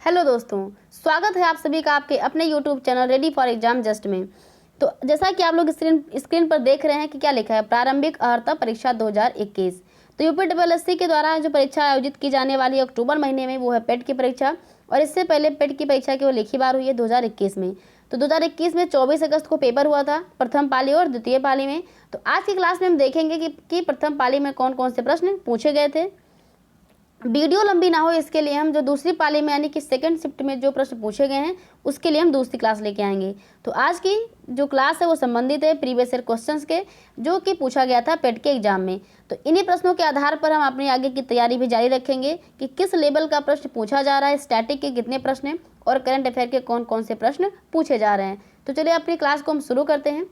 Hello दोस्तों, स्वागत है आप सभी का आपके अपने YouTube channel ready for exam just में। तो जैसा कि आप लोग स्क्रीन पर देख रहे हैं कि क्या लिखा है, प्रारंभिक अर्हता परीक्षा 2021। तो यूपीएससी के द्वारा जो परीक्षा आयोजित की जाने वाली है अक्टूबर महीने में, वो है पेट की परीक्षा। और इससे पहले पेट की परीक्षा केवल एक ही बार हुई है 2021 में। तो 2021 में 24 अगस्त को पेपर हुआ था, प्रथम पाली और द्वितीय पाली में। तो आज की क्लास में हम देखेंगे कि प्रथम पाली में कौन कौन से प्रश्न पूछे गए थे। वीडियो लंबी ना हो इसके लिए हम जो दूसरी पाली में यानी कि सेकंड शिफ्ट में जो प्रश्न पूछे गए हैं उसके लिए हम दूसरी क्लास लेके आएंगे। तो आज की जो क्लास है वो संबंधित है प्रीवियस ईयर क्वेश्चंस के, जो कि पूछा गया था पेट के एग्जाम में। तो इन्हीं प्रश्नों के आधार पर हम अपनी आगे की तैयारी भी जारी रखेंगे कि किस लेवल का प्रश्न पूछा जा रहा है, स्टैटिक के कितने प्रश्न हैं और करंट अफेयर के कौन कौन से प्रश्न पूछे जा रहे हैं। तो चलिए अपनी क्लास को हम शुरू करते हैं।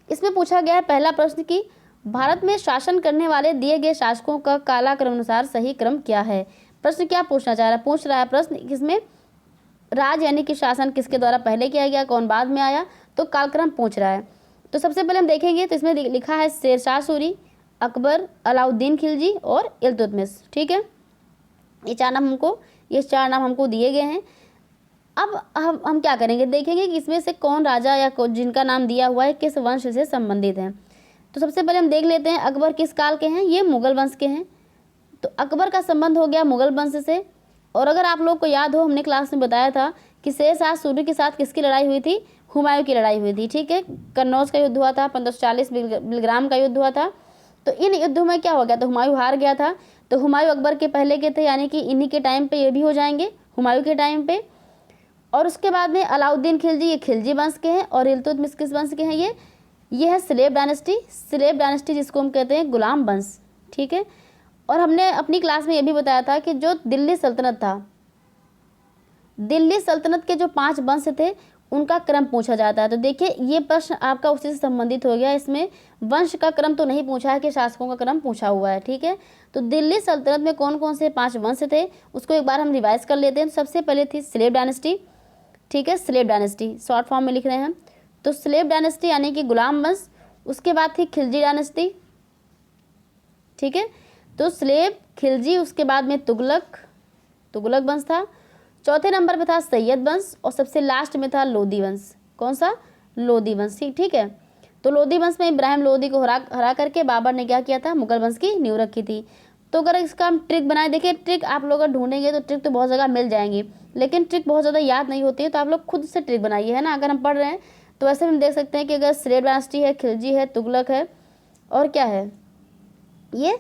इसमें पूछा गया है पहला प्रश्न कि भारत में शासन करने वाले दिए गए शासकों का कालक्रमानुसार सही क्रम क्या है। प्रश्न क्या पूछ रहा है प्रश्न इसमें राज यानी कि शासन किसके द्वारा पहले किया गया, कौन बाद में आया, तो कालक्रम पूछ रहा है। तो सबसे पहले हम देखेंगे तो इसमें लिखा है शेरशाह सूरी, अकबर, अलाउद्दीन खिलजी और इल्तुतमिश। ठीक है, ये चार नाम हमको दिए गए हैं। अब हम क्या करेंगे, देखेंगे कि इसमें से कौन राजा या जिनका नाम दिया हुआ है किस वंश से संबंधित है। तो सबसे पहले हम देख लेते हैं अकबर किस काल के हैं, ये मुगल वंश के हैं। तो अकबर का संबंध हो गया मुगल वंश से। और अगर आप लोग को याद हो, हमने क्लास में बताया था कि शेरशाह सूरी के साथ किसकी लड़ाई हुई थी, हुमायूं की लड़ाई हुई थी। ठीक है, कन्नौज का युद्ध हुआ था, 1540 बिलग्राम का युद्ध हुआ था। तो इन युद्धों में क्या हो गया, तो हुमायूं हार गया था। तो हुमायूं अकबर के पहले के थे, यानी कि इन्हीं के टाइम पे ये भी हो जाएंगे, हुमायूं के टाइम पे। और उसके बाद में अलाउद्दीन खिलजी, ये खिलजी वंश के हैं। और इल्तुतमिश किस वंश के हैं, ये है स्लेव डायनेस्टी जिसको हम कहते हैं गुलाम वंश। ठीक है, और हमने अपनी क्लास में ये भी बताया था कि जो दिल्ली सल्तनत था, दिल्ली सल्तनत के जो 5 वंश थे उनका क्रम पूछा जाता है। तो देखिए ये प्रश्न आपका उसी से संबंधित हो गया। इसमें वंश का क्रम तो नहीं पूछा है कि शासकों का क्रम पूछा हुआ है। ठीक है, तो दिल्ली सल्तनत में कौन कौन से 5 वंश थे उसको एक बार हम रिवाइज कर लेते हैं। तो सबसे पहले थी स्लेव डायनेस्टी। ठीक है, स्लेव डायनेस्टी शॉर्ट फॉर्म में लिख रहे हैं हम। तो स्लेव डायनेस्टी यानी कि गुलाम वंश। उसके बाद थी खिलजी डायनेस्टी। ठीक है, तो स्लेव, खिलजी, उसके बाद में तुगलक वंश था। चौथे नंबर पे था सैयद वंश और सबसे लास्ट में था लोधी वंश। कौन सा, लोधी वंश। ठीक है, तो लोधी वंश में इब्राहिम लोधी को हरा करके बाबर ने क्या किया था, मुगल वंश की नींव रखी थी। तो अगर इसका हम ट्रिक बनाए, देखिए ट्रिक आप लोग अगर ढूंढेंगे तो ट्रिक तो बहुत जगह मिल जाएंगी, लेकिन ट्रिक बहुत ज़्यादा याद नहीं होती है। तो आप लोग खुद से ट्रिक बनाइए, है ना। अगर हम पढ़ रहे हैं तो ऐसे हम देख सकते हैं कि अगर स्लेव डायनेस्टी है, खिलजी है, तुगलक है और क्या है, ये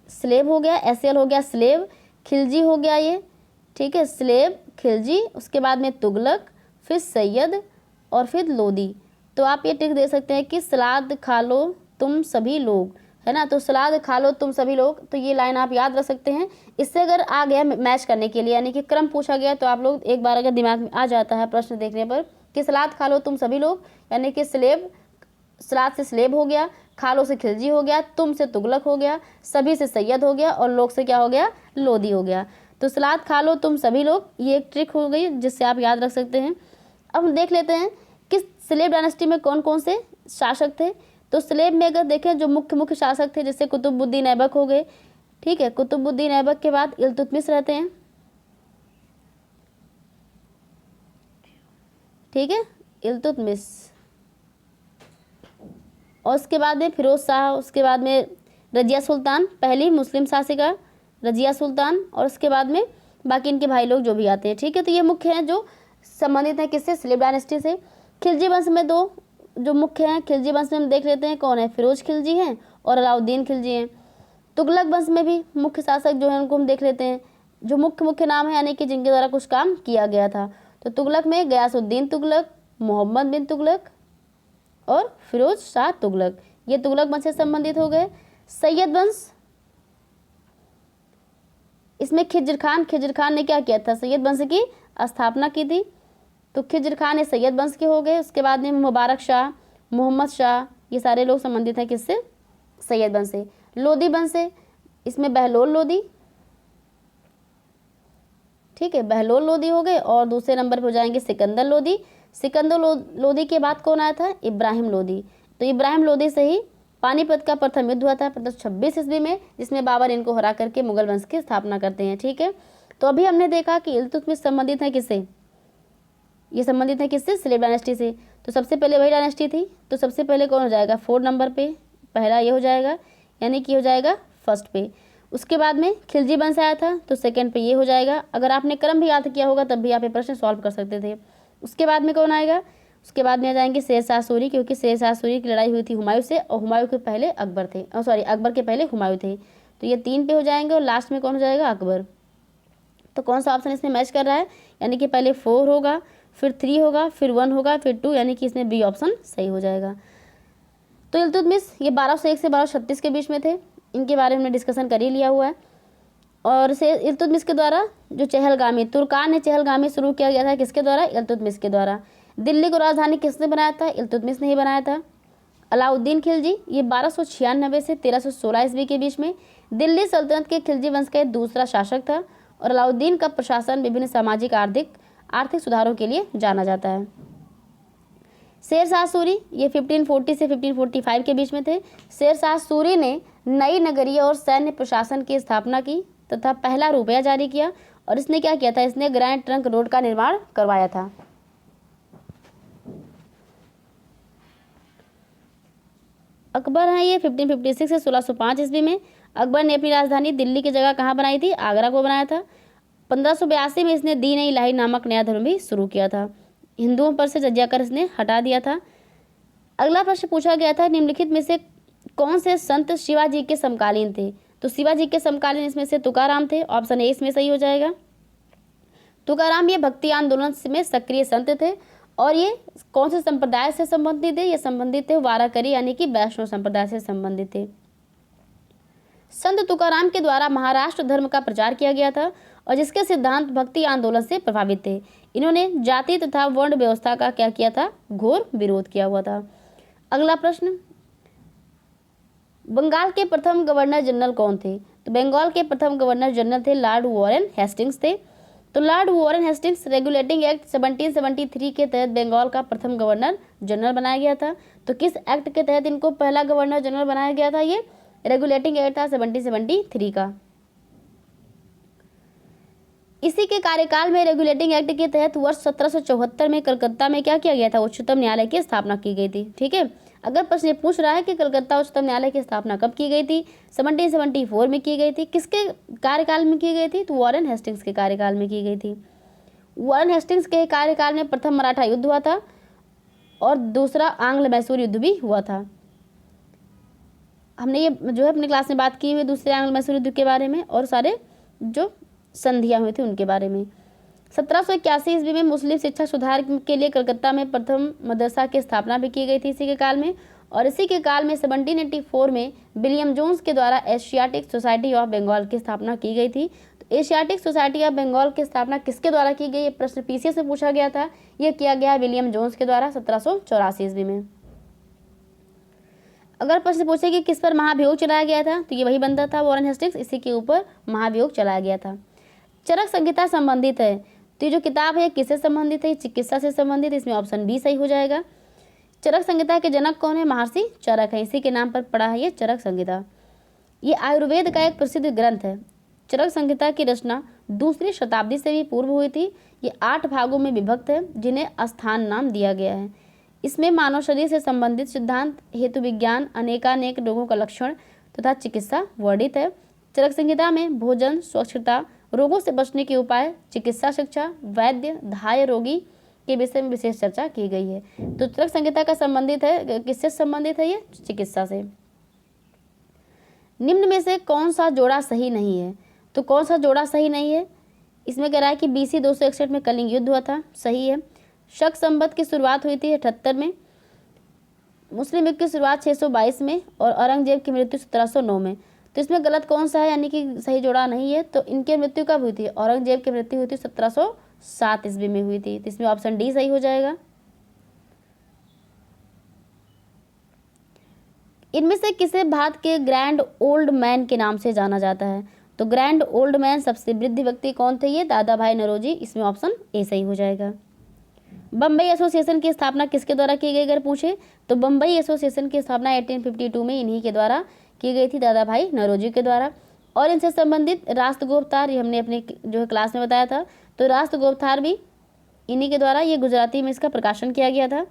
स्लेव हो गया, एसएल हो गया स्लेव, खिलजी हो गया ये। ठीक है, स्लेव, खिलजी, उसके बाद में तुगलक, फिर सैयद और फिर लोधी। तो आप ये ट्रिक दे सकते हैं कि सलाद खा लो तुम सभी लोग, है ना। तो सलाद खा लो तुम सभी लोग, तो ये लाइन आप याद रख सकते हैं। इससे अगर आ गया मैच करने के लिए, यानी कि क्रम पूछा गया, तो आप लोग एक बार अगर दिमाग में आ जाता है प्रश्न देखने पर कि सलाद खा लो तुम सभी लोग, यानी कि स्लेव, सलाद से स्लेव हो गया, खा लो से खिलजी हो गया, तुम से तुगलक हो गया, सभी से सैयद हो गया और लोग से क्या हो गया, लोधी हो गया। तो सलाद खा लो तुम सभी लोग, ये एक ट्रिक हो गई जिससे आप याद रख सकते हैं। अब हम देख लेते हैं कि स्लेव डायनेस्टी में कौन कौन से शासक थे। तो स्लेव में अगर देखें जो मुख्य शासक थे, जैसे कुतुबुद्दीन ऐबक हो गए। ठीक है, कुतुबुद्दीन ऐबक के बाद इल्तुतमिश रहते हैं। ठीक है, इल्तुतमिश, और उसके बाद में फिरोज शाह, उसके बाद में रजिया सुल्तान, पहली मुस्लिम शासिका रजिया सुल्तान, और उसके बाद में बाकी इनके भाई लोग जो भी आते हैं। ठीक है, तो ये मुख्य हैं जो संबंधित हैं किससे, स्लेव डायनेस्टी से। खिलजी वंश में 2 जो मुख्य हैं, खिलजी वंश में हम देख लेते हैं कौन है, फिरोज खिलजी हैं और अलाउद्दीन खिलजी हैं। तुगलक वंश में भी मुख्य शासक जो है उनको हम देख लेते हैं, जो मुख्य नाम है यानी कि जिनके द्वारा कुछ काम किया गया था। तो तुगलक में गयासुद्दीन तुगलक, मोहम्मद बिन तुगलक और फिरोज शाह तुगलक, ये तुगलक वंश से संबंधित हो गए। सैयद वंश, इसमें खिज्र खान ने क्या किया था, सैयद वंश की स्थापना की थी। तो खिज्र खान ये सैयद वंश के हो गए। उसके बाद में मुबारक शाह, मोहम्मद शाह, ये सारे लोग संबंधित हैं किससे, सैयद वंश से। लोधी वंश से इसमें बहलोल लोधी। ठीक है, बहलोल लोधी हो गए। और दूसरे नंबर पर हो जाएंगे सिकंदर लोधी। सिकंदर लोधी के बाद कौन आया था, इब्राहिम लोधी। तो इब्राहिम लोधी से ही पानीपत का प्रथम युद्ध हुआ था 1526 ईस्वी में, जिसमें बाबर इनको हरा करके मुगल वंश की स्थापना करते हैं। ठीक है, तो अभी हमने देखा कि इल्तुतमिश संबंधित है किससे, ये संबंधित है किससे, स्लेव डायनेस्टी से। तो सबसे पहले वही डायनेस्टी थी, तो सबसे पहले कौन हो जाएगा 4 नंबर पे, पहला ये हो जाएगा, यानी कि हो जाएगा फर्स्ट पे। उसके बाद में खिलजी वंश आया था, तो सेकंड पे ये हो जाएगा। अगर आपने क्रम भी याद किया होगा तब भी आप ये प्रश्न सॉल्व कर सकते थे। उसके बाद में कौन आएगा, उसके बाद में आ जाएंगे शेरशाह सूरी, क्योंकि शेरशाह सूरी की लड़ाई हुई थी हुमायूं से, और हुमायूं के पहले अकबर थे, सॉरी अकबर के पहले हुमायूं थे। तो ये 3 पे हो जाएंगे, और लास्ट में कौन हो जाएगा, अकबर। तो कौन सा ऑप्शन इसमें मैच कर रहा है, यानी कि पहले 4 होगा, फिर 3 होगा, फिर 1 होगा, फिर 2, यानी कि इसमें बी ऑप्शन सही हो जाएगा। तो इल्तुतमिश ये 1201 से 1236 के बीच में थे, इनके बारे में हमने डिस्कशन कर ही लिया हुआ है। और से इल्तुतमिश के द्वारा जो चहलगामी, तुर्कान ने चहलगामी शुरू किया गया था, किसके द्वारा, इल्तुतमिश के द्वारा। दिल्ली को राजधानी किसने बनाया था, इल्तुतमिश ने ही बनाया था। अलाउद्दीन खिलजी ये 1296 से 1316 ईस्वी के बीच में दिल्ली सल्तनत के खिलजी वंश का दूसरा शासक था, और अलाउद्दीन का प्रशासन विभिन्न सामाजिक आर्थिक सुधारों के लिए जाना जाता है। शेरशाह सूरी ये 1540 से 1545 के बीच में थे। शेरशाह सूरी ने नई नगरीय और सैन्य प्रशासन की स्थापना की तथा पहला रुपया जारी किया, और इसने क्या किया था, इसने ग्रैंड ट्रंक रोड का निर्माण करवाया था। अकबर है ये 1556 से 1605 ईस्वी में। अकबर ने अपनी राजधानी दिल्ली की जगह कहाँ बनाई थी, आगरा को बनाया था। 1582 में इसने दीन ए इलाही नामक नया धर्म भी शुरू किया था। हिंदुओं पर से जजिया कर इसने हटा दिया था। अगला प्रश्न पूछा गया था, निम्नलिखित में से कौन से संत शिवाजी के समकालीन थे। तो शिवाजी के समकालीन इसमें से तुकाराम थे, ऑप्शन ए इसमें सही हो जाएगा। तुकाराम ये भक्ति आंदोलन में सक्रिय संत थे, और ये कौन से संप्रदाय से संबंधित थे, ये संबंधित थे वाराकरी यानी कि वैष्णव संप्रदाय से संबंधित थे। संत तुकाराम के द्वारा महाराष्ट्र धर्म का प्रचार किया गया था, और जिसके सिद्धांत भक्ति आंदोलन से प्रभावित थे। इन्होंने जाति तथा वर्ण व्यवस्था का क्या किया था, घोर विरोध किया हुआ था। अगला प्रश्न, बंगाल के प्रथम गवर्नर जनरल कौन थे। तो बंगाल के प्रथम गवर्नर जनरल थे लॉर्ड वॉरेन हेस्टिंग्स थे। तो Lord Warren Hastings regulating act 1773 के तहत बंगाल का प्रथम गवर्नर जनरल बनाया गया था। तो किस एक्ट के तहत इनको पहला गवर्नर जनरल बनाया गया था, ये रेगुलेटिंग एक्ट था 1773 का। इसी के कार्यकाल में रेगुलेटिंग एक्ट के तहत वर्ष 1774 में कलकत्ता में क्या किया गया था, उच्चतम न्यायालय की स्थापना की गई थी। ठीक है, अगर प्रश्न ये पूछ रहा है कि कलकत्ता उच्चतम न्यायालय की स्थापना कब की गई थी, 1774 में की गई थी। किसके कार्यकाल में की गई थी, तो वॉरेन हेस्टिंग्स के कार्यकाल में की गई थी। वॉरेन हेस्टिंग्स के कार्यकाल में प्रथम मराठा युद्ध हुआ था, और दूसरा आंग्ल मैसूर युद्ध भी हुआ था। हमने ये जो है अपनी क्लास में बात की हुई दूसरे आंग्ल मैसूर युद्ध के बारे में, और सारे जो संधियां हुई थी उनके बारे में। 1781 ईस्वी में मुस्लिम शिक्षा सुधार के लिए कलकत्ता में प्रथम मदरसा की स्थापना भी की गई थी इसी के काल में। और इसी के काल में 1784 में विलियम जोन्स के द्वारा एशियाटिक सोसाइटी ऑफ बंगाल की स्थापना की गई थी। तो एशियाटिक सोसाइटी ऑफ बंगाल की स्थापना किसके द्वारा की गई, ये प्रश्न पीसीएस से पूछा गया था। यह किया गया विलियम जोन्स के द्वारा 1784 ईस्वी में। अगर प्रश्न पूछे कि किस पर महाभियोग चलाया गया था, तो ये वही बंदा था वॉरेन हेस्टिंग्स, इसी के ऊपर महाभियोग चलाया गया था। चरक संहिता संबंधित है, तो ये जो किताब है किससे संबंधित है, चिकित्सा से संबंधित, इसमें ऑप्शन बी सही हो जाएगा। चरक संहिता के जनक कौन है, महर्षि चरक है, इसी के नाम पर पड़ा है ये चरक संहिता। ये आयुर्वेद का एक प्रसिद्ध ग्रंथ है। चरक संहिता की रचना 2री शताब्दी से भी पूर्व हुई थी। ये 8 भागों में विभक्त है, जिन्हें अस्थान नाम दिया गया है। इसमें मानव शरीर से संबंधित सिद्धांत, हेतु विज्ञान, अनेकानेक रोगों का लक्षण तथा चिकित्सा वर्णित है। चरक संहिता में भोजन, स्वच्छता, रोगों से बचने के उपाय, चिकित्सा शिक्षा, वैद्य, धाय रोगी के विषय में विशेष चर्चा की गई है। तो चरक संहिता का संबंधित है, किससे संबंधित है, ये चिकित्सा से। निम्न में से कौन सा जोड़ा सही नहीं है, तो कौन सा जोड़ा सही नहीं है, इसमें कह रहा है कि BC 261 में कलिंग युद्ध हुआ था, सही है। शक संवत की शुरुआत हुई थी 78 में, मुस्लिम युग की शुरुआत 622 में, और औरंगजेब की मृत्यु 1709 में। तो इसमें गलत कौन सा है, यानी कि सही जोड़ा नहीं है। तो इनकी मृत्यु कब हुई थी, औरंगजेब की मृत्यु हुई थी 1707 ईस्वी में हुई थी। तो इसमें ऑप्शन डी सही हो जाएगा। इनमें से किसे भारत के ग्रैंड ओल्ड मैन के नाम से जाना जाता है, तो ग्रैंड ओल्ड मैन सबसे वृद्ध व्यक्ति कौन थे, ये दादा भाई नौरोजी, इसमें ऑप्शन ए सही हो जाएगा। बम्बई एसोसिएशन की स्थापना किसके द्वारा की गई अगर पूछे, तो बम्बई एसोसिएशन की स्थापना 1852 में इन्हीं के द्वारा की गई थी, दादा भाई नौरोजी के द्वारा। और इनसे संबंधित राष्ट्रगोपतार, ये हमने अपने जो है क्लास में बताया था। तो राष्ट्रगोपतार भी इन्हीं के द्वारा, ये गुजराती में इसका प्रकाशन किया गया था।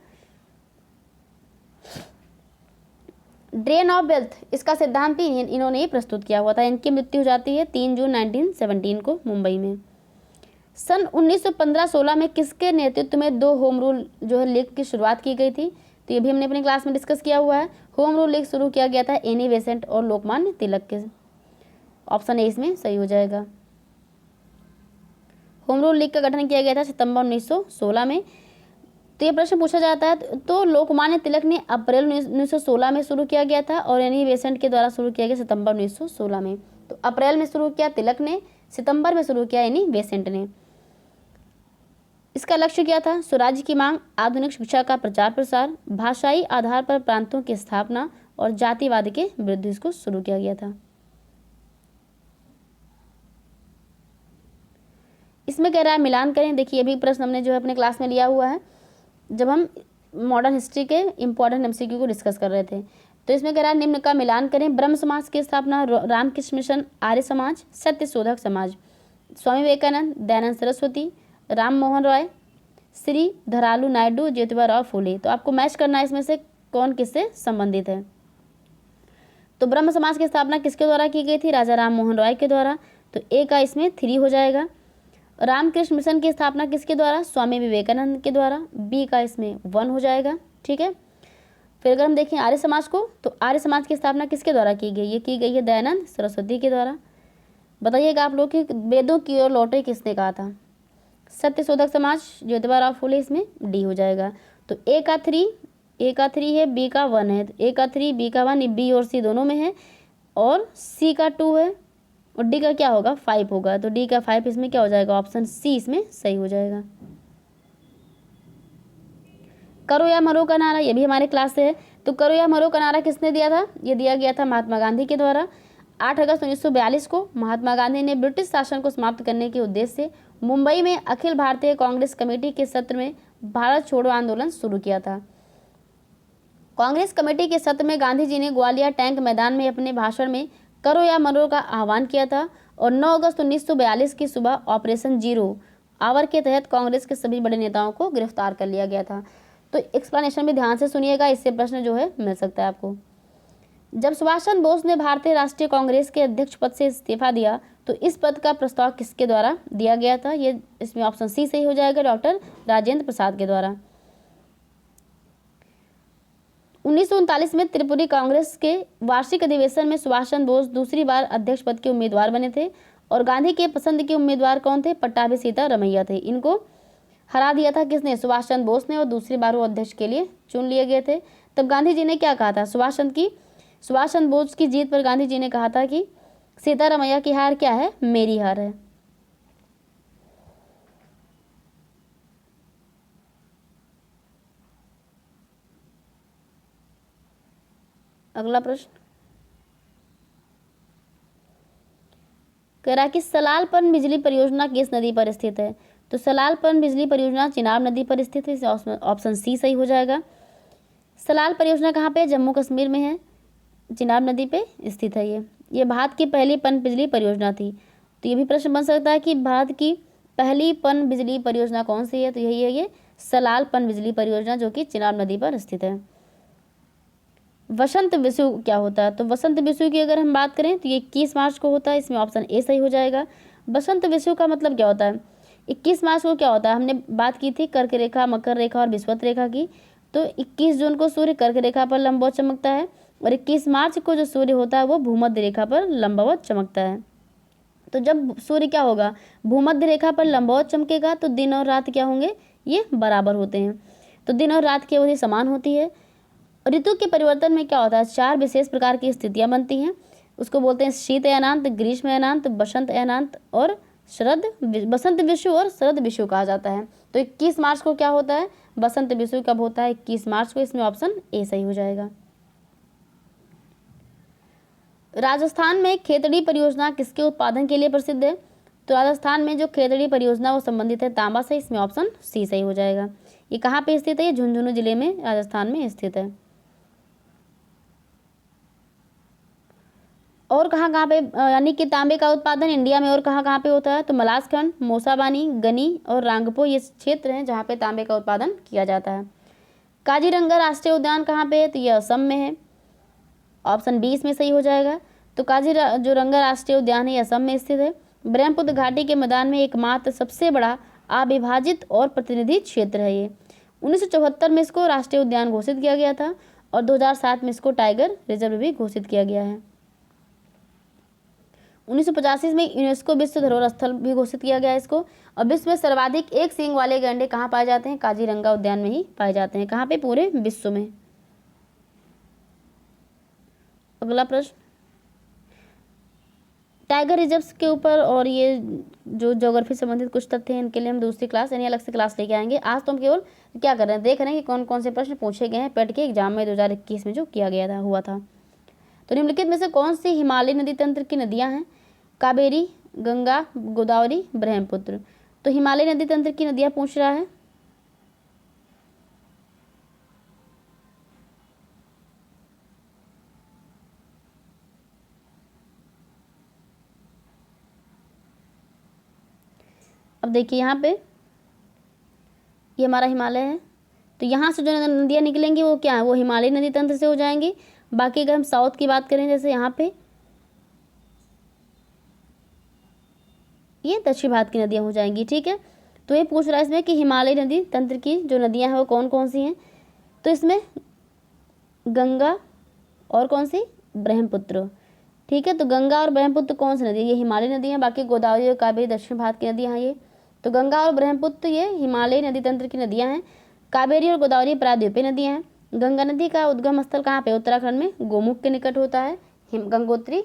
ड्रेन ऑफ वेल्थ, इसका सिद्धांत भी इन्होंने ही प्रस्तुत किया हुआ था। इनकी मृत्यु हो जाती है 3 जून 1917 को मुंबई में। सन 1915-16 में किसके नेतृत्व में 2 होम रूल जो है लीग की शुरुआत की गई थी? तो ये भी हमने अपनी क्लास में डिस्कस किया हुआ है। होम रूल लीग शुरू किया गया था एनी बेसेंट और लोकमान्य तिलक के। ऑप्शन ए इसमें सही हो जाएगा। होम रूल लीग का गठन किया गया था सितंबर 1916 में। तो ये प्रश्न पूछा जाता है, तो लोकमान्य तिलक ने अप्रैल 1916 में शुरू किया गया था और एनी बेसेंट के द्वारा शुरू किया गया सितंबर 1916 में। तो अप्रैल में शुरू किया तिलक ने, सितंबर में शुरू किया एनी बेसेंट ने। इसका लक्ष्य क्या था? स्वराज्य की मांग, आधुनिक शिक्षा का प्रचार प्रसार, भाषाई आधार पर प्रांतों की स्थापना और जातिवाद के विरुद्ध इसको शुरू किया गया था। इसमें कह रहा है मिलान करें। देखिए, ये भी प्रश्न हमने जो है अपने क्लास में लिया हुआ है जब हम मॉडर्न हिस्ट्री के इंपॉर्टेंट एमसीक्यू को डिस्कस कर रहे थे। तो इसमें कह रहा है निम्न का मिलान करें। ब्रह्म समाज की स्थापना, रामकृष्ण मिशन, आर्य समाज, सत्य शोधक समाज, स्वामी विवेकानंद, दयानंद सरस्वती, राम मोहन रॉय, श्री धरालू नायडू, ज्योतिबा राव फूले। तो आपको मैच करना है इसमें से कौन किससे संबंधित है। तो ब्रह्म समाज की स्थापना किसके द्वारा की गई थी? राजा राम मोहन रॉय के द्वारा। तो ए का इसमें 3 हो जाएगा। रामकृष्ण मिशन की स्थापना किसके द्वारा? स्वामी विवेकानंद के द्वारा। बी का इसमें 1 हो जाएगा। ठीक है। फिर अगर हम देखें आर्य समाज को, तो आर्य समाज की स्थापना किसके द्वारा की गई? ये की गई है दयानंद सरस्वती के द्वारा। बताइएगा आप लोग कि वेदों की ओर लौटे किसने कहा था? सत्य शोधक समाज, ज्योतिबा राव फूले। इसमें डी हो जाएगा। तो ए का 3 है, बी का 1 है। ए का 3, बी का 1, बी और सी दोनों में है, और सी का 2 है, और डी का क्या होगा? 5 होगा। तो डी का 5 इसमें क्या हो जाएगा? ऑप्शन सी इसमें सही हो जाएगा। करो या मरो का नारा, ये भी हमारे क्लास से है। तो करो या मरो का नारा किसने दिया था? ये दिया गया था महात्मा गांधी के द्वारा। 8 अगस्त 1942 को महात्मा गांधी ने ब्रिटिश शासन को समाप्त करने के उद्देश्य से मुंबई में अखिल भारतीय कांग्रेस कमेटी के सत्र में भारत छोड़ो आंदोलन शुरू किया था। कांग्रेस कमेटी के सत्र में गांधी जी ने ग्वालियर टैंक मैदान में अपने भाषण में करो या मरो का आह्वान किया था, और 9 अगस्त 1942 की सुबह ऑपरेशन जीरो आवर के तहत कांग्रेस के सभी बड़े नेताओं को गिरफ्तार कर लिया गया था। तो एक्सप्लेनेशन भी ध्यान से सुनिएगा, इससे प्रश्न जो है मिल सकता है आपको। जब सुभाष चंद्र बोस ने भारतीय राष्ट्रीय कांग्रेस के अध्यक्ष पद से इस्तीफा दिया, तो इस पद का प्रस्ताव किसके द्वारा दिया गया था? ये इसमें ऑप्शन सी सही हो जाएगा, डॉक्टर राजेंद्र प्रसाद के द्वारा। 1939 में त्रिपुरी कांग्रेस के वार्षिक अधिवेशन में सुभाष चंद्र बोस दूसरी बार अध्यक्ष पद के उम्मीदवार बने थे, और गांधी के पसंद के उम्मीदवार कौन थे? पट्टाभी सीतारमैया थे। इनको हरा दिया था किसने? सुभाष चंद्र बोस ने, और दूसरी बार वो अध्यक्ष के लिए चुन लिए गए थे। तब गांधी जी ने क्या कहा था? सुभाष चंद्र बोस की जीत पर गांधी जी ने कहा था कि सीतारमैया की हार क्या है? मेरी हार है। अगला प्रश्न कह रहा कि सलालपन बिजली परियोजना किस नदी पर स्थित है? तो सलालपन बिजली परियोजना चिनाब नदी पर स्थित है। ऑप्शन सी सही हो जाएगा। सलाल परियोजना कहाँ पे? जम्मू कश्मीर में है, चिनाब नदी पे स्थित है। ये भारत की पहली पन बिजली परियोजना थी। तो ये भी प्रश्न बन सकता है कि भारत की पहली पन बिजली परियोजना कौन सी है? तो यही है ये सलाल पन बिजली परियोजना, जो कि चिनाब नदी पर स्थित है। वसंत विषु क्या होता है? तो वसंत विषु की अगर हम बात करें तो ये 21 मार्च को होता है। इसमें ऑप्शन ए सही हो जाएगा। वसंत विषु का मतलब क्या होता है? 21 मार्च को क्या होता है? हमने बात की थी कर्क रेखा, मकर रेखा और विषुवत रेखा की। तो 21 जून को सूर्य कर्क रेखा पर लंबवत चमकता है, और 21 मार्च को जो सूर्य होता है वो भूमध्य रेखा पर लंबवत चमकता है। तो जब सूर्य क्या होगा? भूमध्य रेखा पर लंबवत चमकेगा, तो दिन और रात क्या होंगे? ये बराबर होते हैं। तो दिन और रात की अवधि समान होती है। ऋतु के परिवर्तन में क्या होता है? 4 विशेष प्रकार की स्थितियां बनती हैं। उसको बोलते हैं शीत अयनांत, ग्रीष्म अयनांत, बसंत अयनांत और बसंत विषु और शरद विषु कहा जाता है। तो 21 मार्च को क्या होता है? बसंत विषु कब होता है? 21 मार्च को। इसमें ऑप्शन ए सही हो जाएगा। राजस्थान में खेतड़ी परियोजना किसके उत्पादन के लिए प्रसिद्ध है? तो राजस्थान में जो खेतड़ी परियोजना वो संबंधित है तांबा से। इसमें ऑप्शन सी सही हो जाएगा। ये कहाँ पे स्थित है? ये झुंझुनू जिले में राजस्थान में स्थित है। और कहाँ कहाँ पे यानी कि तांबे का उत्पादन इंडिया में और कहाँ कहाँ पे होता है, तो मलासखंड, मोसाबानी, गनी और रांगपो ये क्षेत्र हैं जहाँ पे तांबे का उत्पादन किया जाता है। काजीरंगा राष्ट्रीय उद्यान कहाँ पे है, तो ये असम में है। ऑप्शन बी इसमें सही हो जाएगा। तो जो रंगा राष्ट्रीय उद्यान है ये असम में स्थित है। ब्रह्मपुत्र घाटी के मैदान में एकमात्र सबसे बड़ा अविभाजित और प्रतिनिधि क्षेत्र है ये। 1974 में इसको राष्ट्रीय उद्यान घोषित किया गया था और 2007 में इसको टाइगर रिजर्व भी घोषित किया गया है। 1985 में यूनेस्को विश्व धरोहर स्थल भी घोषित किया गया है इसको। और विश्व में सर्वाधिक एक सींग वाले गैंडे कहाँ पाए जाते हैं, काजीरंगा उद्यान में ही पाए जाते हैं। कहाँ पे, पूरे विश्व में। अगला प्रश्न, टाइगर रिजर्व्स के ऊपर और ये जो ज्योग्राफी संबंधित कुछ तथ्य हैं इनके लिए हम दूसरी क्लास यानी अलग से क्लास लेके आएंगे। आज तो हम केवल क्या कर रहे हैं, देख रहे हैं कि कौन कौन से प्रश्न पूछे गए हैं पेट के एग्जाम में 2021 में जो किया गया था हुआ था। तो निम्नलिखित में से कौन सी हिमालय नदी तंत्र की नदियाँ हैं, कावेरी, गंगा, गोदावरी, ब्रह्मपुत्र। तो हिमालय नदी तंत्र की नदियाँ पूछ रहा है। अब देखिए यहाँ पे ये हमारा हिमालय है, तो यहाँ से जो नदियाँ निकलेंगी वो क्या है, वो हिमालय नदी तंत्र से हो जाएंगी। बाकी अगर हम साउथ की बात करें, जैसे यहाँ पे ये दक्षिण भारत की नदियाँ हो जाएंगी। ठीक है, तो ये पूछ रहा है इसमें कि हिमालय नदी तंत्र की जो नदियाँ हैं वो कौन कौन सी हैं। तो इसमें गंगा और कौन सी, ब्रह्मपुत्र। ठीक है, तो गंगा और ब्रह्मपुत्र कौन सी नदी है, ये हिमालय नदी है। बाकी गोदावरी और कावेरी दक्षिण भारत की नदियाँ हैं ये। तो गंगा और ब्रह्मपुत्र ये हिमालय नदी तंत्र की नदियाँ हैं। कावेरी और गोदावरी प्रायद्वीपीय नदियाँ हैं। गंगा नदी का उद्गम स्थल कहाँ पे, उत्तराखंड में गोमुख के निकट होता है। गंगोत्री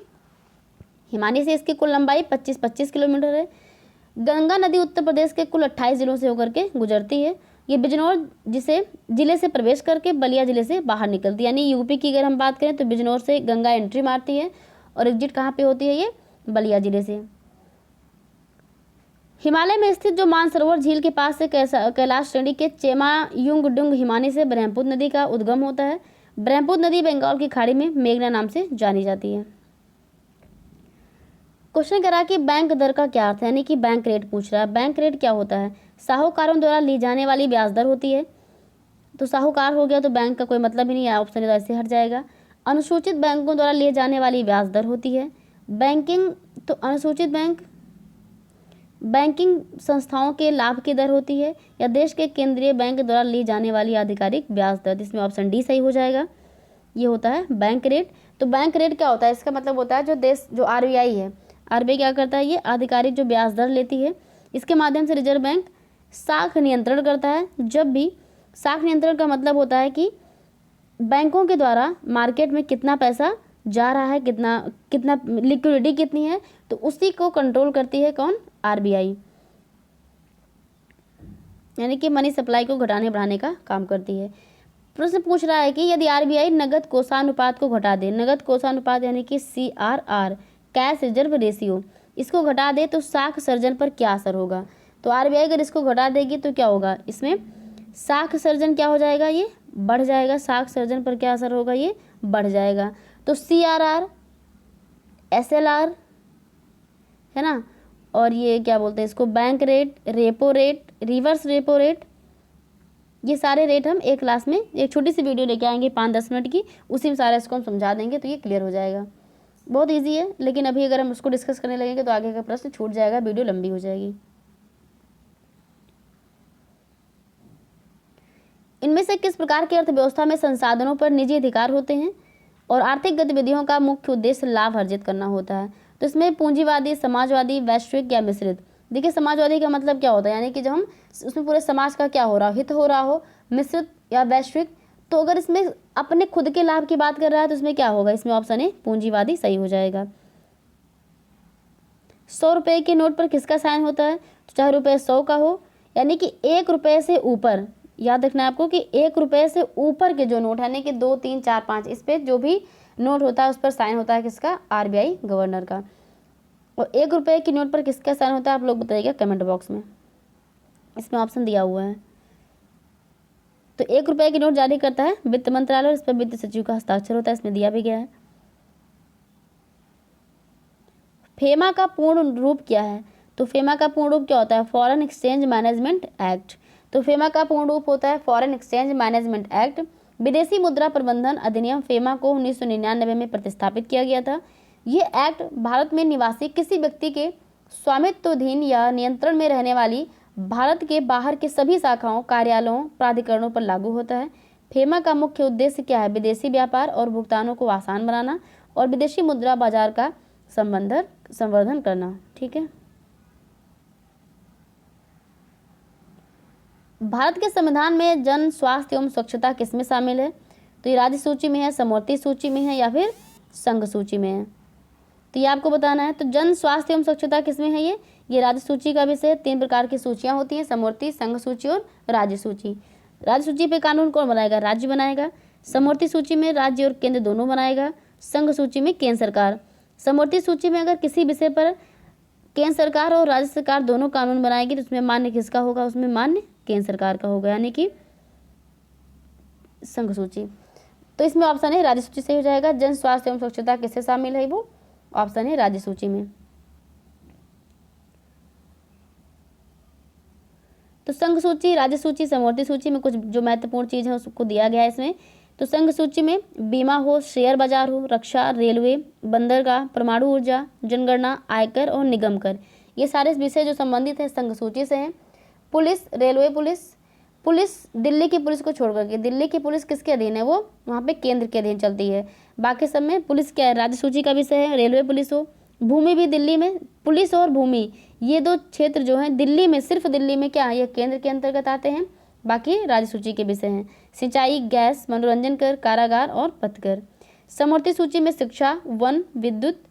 हिमानी से इसकी कुल लंबाई 25 किलोमीटर है। गंगा नदी उत्तर प्रदेश के कुल 28 जिलों से होकर के गुजरती है। ये बिजनौर जिले से प्रवेश करके बलिया जिले से बाहर निकलती है। यानी यूपी की अगर हम बात करें तो बिजनौर से गंगा एंट्री मारती है और एग्जिट कहाँ पे होती है, ये बलिया जिले से। हिमालय में स्थित जो मानसरोवर झील के पास से कैलाश श्रेणी के चेमायुंगडुंग हिमानी से ब्रह्मपुत्र नदी का उद्गम होता है। ब्रह्मपुत्र नदी बंगाल की खाड़ी में मेघना नाम से जानी जाती है। क्वेश्चन करा कि बैंक दर का क्या अर्थ है, यानी कि बैंक रेट पूछ रहा है। बैंक रेट क्या होता है, साहूकारों द्वारा ली जाने वाली ब्याज दर होती है। तो साहूकार हो गया तो बैंक का कोई मतलब ही नहीं है, ऑप्शन ऐसे हट जाएगा। अनुसूचित बैंकों द्वारा लिए जाने वाली ब्याज दर होती है। बैंकिंग, तो अनुसूचित बैंकिंग संस्थाओं के लाभ की दर होती है, या देश के केंद्रीय बैंक द्वारा ली जाने वाली आधिकारिक ब्याज दर, जिसमें ऑप्शन डी सही हो जाएगा। ये होता है बैंक रेट। तो बैंक रेट क्या होता है, इसका मतलब होता है जो आरबीआई है, आरबीआई क्या करता है, ये आधिकारिक जो ब्याज दर लेती है, इसके माध्यम से रिजर्व बैंक साख नियंत्रण करता है। जब भी साख नियंत्रण का मतलब होता है कि बैंकों के द्वारा मार्केट में कितना पैसा जा रहा है, कितना लिक्विडिटी कितनी है, तो उसी को कंट्रोल करती है कौन, आरबीआई। यानी कि मनी सप्लाई को घटाने बढ़ाने का काम करती है। प्रश्न पूछ रहा है कि यदि आरबीआई नगद कोषानुपात को घटा दे, नगद कोषानुपात यानी कि CRR, कैश रिजर्व रेशियो, इसको घटा दे तो साख सर्जन पर क्या असर होगा। तो आरबीआई अगर इसको घटा देगी तो क्या होगा, इसमें साख सर्जन क्या हो जाएगा, ये बढ़ जाएगा। साख सर्जन पर क्या असर होगा, ये बढ़ जाएगा। तो CRR, SLR है ना, और ये क्या बोलते हैं इसको, bank rate, repo rate, reverse repo rate, ये सारे रेट हम एक क्लास में एक छोटी सी वीडियो लेके आएंगे 5-10 मिनट की, उसी में सारा इसको हम समझा देंगे, तो ये क्लियर हो जाएगा। बहुत इजी है, लेकिन अभी अगर हम उसको डिस्कस करने लगेंगे तो आगे का प्रश्न छूट जाएगा, वीडियो लंबी हो जाएगी। इनमें से किस प्रकार की अर्थव्यवस्था में संसाधनों पर निजी अधिकार होते हैं और आर्थिक गतिविधियों का मुख्य उद्देश्य लाभ अर्जित करना होता है। तो इसमें पूंजीवादी, समाजवादी, वैश्विक या मिश्रित। देखिए समाजवादी का मतलब क्या होता है, यानी कि जब हम उसमें पूरे समाज का क्या हो रहा हो, हित हो रहा हो। मिश्रित या वैश्विक, तो अगर इसमें अपने खुद के लाभ की बात कर रहा है तो इसमें क्या होगा, इसमें ऑप्शन ए पूंजीवादी सही हो जाएगा। 100 रुपये के नोट पर किसका साइन होता है, तो चाहे रुपये 100 का हो, यानी कि 1 रुपये से ऊपर, याद रखना है आपको कि 1 रुपये से ऊपर के जो नोट यानी कि 2, 3, 4, 5, इस पर जो भी नोट होता है उस पर साइन होता है किसका, आरबीआई गवर्नर का। और 1 रुपये की नोट पर किसका साइन होता है आप लोग बताइएगा कमेंट बॉक्स में, इसमें ऑप्शन दिया हुआ है। तो 1 रुपये की नोट जारी करता है वित्त मंत्रालय और इस पर वित्त सचिव का हस्ताक्षर होता है, इसमें दिया भी गया है। फेमा का पूर्ण रूप क्या है? तो फेमा का पूर्ण रूप क्या होता है? Foreign exchange management act. तो फेमा का पूर्ण रूप होता है फॉरेन एक्सचेंज मैनेजमेंट एक्ट। विदेशी मुद्रा प्रबंधन अधिनियम फेमा को 1999 में प्रतिस्थापित किया गया था। ये एक्ट भारत में निवासी किसी व्यक्ति के स्वामित्वाधीन या नियंत्रण में रहने वाली भारत के बाहर के सभी शाखाओं, कार्यालयों, प्राधिकरणों पर लागू होता है। फेमा का मुख्य उद्देश्य क्या है? विदेशी व्यापार और भुगतानों को आसान बनाना और विदेशी मुद्रा बाजार का संवर्धन करना। ठीक है। भारत के संविधान में जन स्वास्थ्य एवं स्वच्छता किसमें शामिल है? तो ये राज्य सूची में है, समवर्ती सूची में है या फिर संघ सूची में है? तो ये आपको बताना है। तो जन स्वास्थ्य एवं स्वच्छता किसमें है? ये राज्य सूची का विषय है। 3 प्रकार की सूचियां होती हैं, समवर्ती, संघ सूची और राज्य सूची। राज्य सूची पे कानून कौन बनाएगा? राज्य बनाएगा। समवर्ती सूची में राज्य और केंद्र दोनों बनाएगा। संघ सूची में केंद्र सरकार। समवर्ती सूची में अगर किसी विषय पर केंद्र सरकार और राज्य सरकार दोनों कानून बनाएगी तो उसमें मान्य किसका होगा? उसमें मान्य केंद्र सरकार का होगा, यानी कि संघ सूची। तो इसमें ऑप्शन है राज्य सूची सही हो जाएगा। जन स्वास्थ्य एवं स्वच्छता किससे शामिल है? वो ऑप्शन है राज्य सूची में। तो संघ सूची, राज्य सूची, समवर्ती सूची में कुछ जो महत्वपूर्ण चीज है उसको दिया गया है इसमें। तो संघ सूची में बीमा हो, शेयर बाजार हो, रक्षा, रेलवे, बंदरगाह, परमाणु ऊर्जा, जनगणना, आयकर और निगम कर, ये सारे विषय जो संबंधित है संघ सूची से हैं। पुलिस, रेलवे पुलिस दिल्ली की पुलिस को छोड़ करके, दिल्ली की पुलिस किसके अधीन है? वो वहाँ पे केंद्र के अधीन चलती है। बाकी सब में पुलिस क्या है? राज्य सूची का विषय है। रेलवे पुलिस हो, भूमि भी दिल्ली में, पुलिस और भूमि ये 2 क्षेत्र जो हैं दिल्ली में, सिर्फ दिल्ली में क्या है? ये केंद्र के अंतर्गत आते हैं। बाकी राज्य सूची के विषय हैं। सिंचाई, गैस, मनोरंजन कर, कारागार और पथकर। समवर्ती सूची में शिक्षा, वन, विद्युत,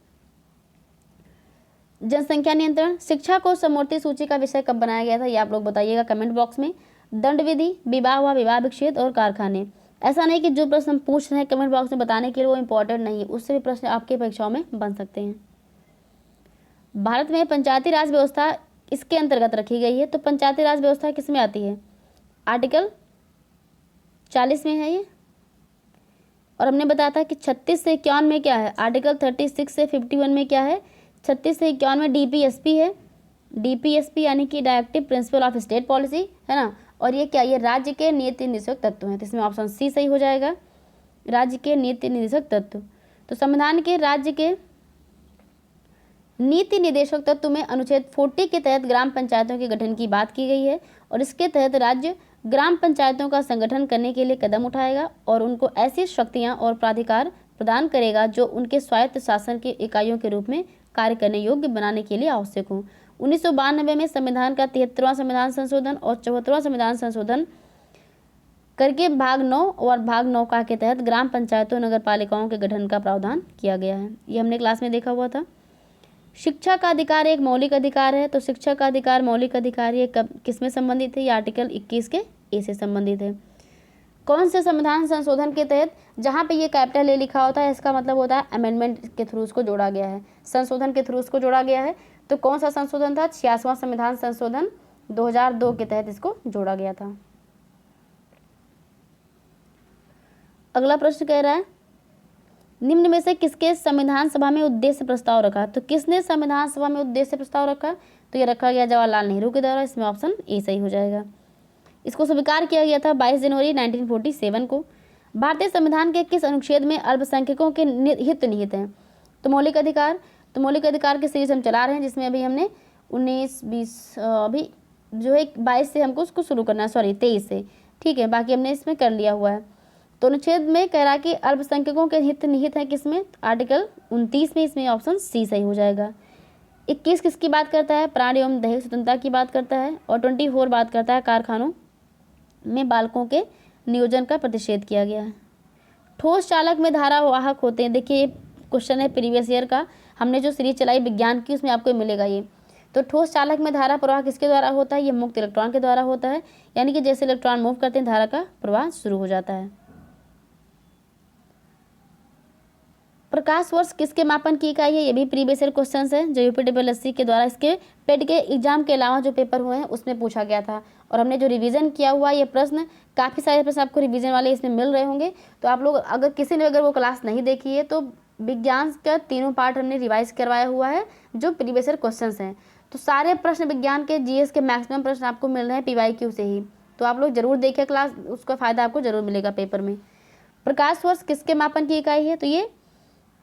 जनसंख्या नियंत्रण। शिक्षा को समवर्ती सूची का विषय कब बनाया गया था? ये आप लोग बताइएगा कमेंट बॉक्स में। दंड विधि, विवाह व विवाह विच्छेद और कारखाने। ऐसा नहीं कि जो प्रश्न हम पूछ रहे हैं कमेंट बॉक्स में बताने के लिए वो इंपॉर्टेंट नहीं है, उससे भी प्रश्न आपके परीक्षाओं में बन सकते हैं। भारत में पंचायती राज व्यवस्था इसके अंतर्गत रखी गई है। तो पंचायती राज व्यवस्था किस में आती है? आर्टिकल 40 में है ये। और हमने बताया था कि 36 से 51 में क्या है? आर्टिकल 36 से 51 में क्या है? 36 से 51 में डीपीएसपी है। डीपीएसपी यानी कि directive principle of state policy है ना। और ये क्या? ये राज्य के नीति निर्देशक तत्व हैं। तो इसमें ऑप्शन सी सही हो जाएगा, राज्य के नीति निर्देशक तत्व। तो संविधान के राज्य के नीति निर्देशक तत्व में अनुच्छेद 40 के तहत ग्राम पंचायतों के गठन की बात की गई है और इसके तहत राज्य ग्राम पंचायतों का संगठन करने के लिए कदम उठाएगा और उनको ऐसी शक्तियां और प्राधिकार प्रदान करेगा जो उनके स्वायत्त शासन के इकाइयों के रूप में कार्य करने योग्य बनाने के लिए आवश्यक हो। 1992 में संविधान का 73वां संविधान संशोधन और 74वां संविधान संशोधन करके भाग 9 और भाग 9 का के तहत ग्राम पंचायतों नगर पालिकाओं के गठन का प्रावधान किया गया है। ये हमने क्लास में देखा हुआ था। शिक्षा का अधिकार एक मौलिक अधिकार है। तो शिक्षा का अधिकार मौलिक अधिकार ये कब किस में संबंधित है? ये आर्टिकल 21 के ए से संबंधित है। कौन से संविधान संशोधन के तहत? जहाँ पे ये कैपिटल ए लिखा होता है इसका मतलब होता है अमेंडमेंट के थ्रू उसको जोड़ा गया है, संशोधन के थ्रू उसको जोड़ा गया है। तो कौन सा संशोधन था? 86वां संविधान संशोधन 2002 के तहत इसको जोड़ा गया था। अगला प्रश्न कह रहा है निम्न में से किसके संविधान सभा में उद्देश्य प्रस्ताव रखा? तो किसने संविधान सभा में उद्देश्य प्रस्ताव रखा? तो ये रखा गया जवाहरलाल नेहरू के द्वारा। इसमें ऑप्शन ए सही हो जाएगा। इसको स्वीकार किया गया था 22 जनवरी 1947 को। भारतीय संविधान के किस अनुच्छेद में अल्पसंख्यकों के हित निहित हैं? तो मौलिक अधिकार। तो मौलिक अधिकार की सीरीज हम चला रहे हैं जिसमें अभी हमने 19, 20 अभी जो है 22 से हमको उसको शुरू करना है, सॉरी 23 से, ठीक है। बाकी हमने इसमें कर लिया हुआ है। तो अनुच्छेद में कह रहा कि अल्पसंख्यकों के हित निहित है किसमें? आर्टिकल 29 में। इसमें ऑप्शन सी सही हो जाएगा। 21 किसकी बात करता है? प्राण एवं दैहिक स्वतंत्रता की बात करता है। और 24 बात करता है कारखानों में बालकों के नियोजन का प्रतिषेध किया गया है। ठोस चालक में धारा वाहक होते हैं। देखिए ये क्वेश्चन है प्रीवियस ईयर का, हमने जो सीरीज चलाई विज्ञान की उसमें आपको मिलेगा ये। तो ठोस चालक में धारा प्रवाह किसके द्वारा होता है? ये मुक्त इलेक्ट्रॉन के द्वारा होता है, यानी कि जैसे इलेक्ट्रॉन मूव करते हैं धारा का प्रवाह शुरू हो जाता है। प्रकाश वर्ष किसके मापन की इकाई है? ये भी प्रीवियस ईयर क्वेश्चन है जो यूपीडब्ल्यूएससी के द्वारा इसके पेड के एग्जाम के अलावा जो पेपर हुए हैं उसमें पूछा गया था। और हमने जो रिवीजन किया हुआ ये प्रश्न, काफ़ी सारे प्रश्न आपको रिवीजन वाले इसमें मिल रहे होंगे। तो आप लोग अगर किसी ने अगर वो क्लास नहीं देखी है तो विज्ञान का तीनों पार्ट हमने रिवाइज करवाया हुआ है जो प्रीवियस ईयर क्वेश्चंस हैं। तो सारे प्रश्न विज्ञान के जीएस के मैक्सिमम प्रश्न आपको मिल रहे हैं पीवाईक्यू से ही, तो आप लोग जरूर देखिए क्लास, उसका फ़ायदा आपको जरूर मिलेगा पेपर में। प्रकाश वर्ष किसके मापन की इकाई है? तो ये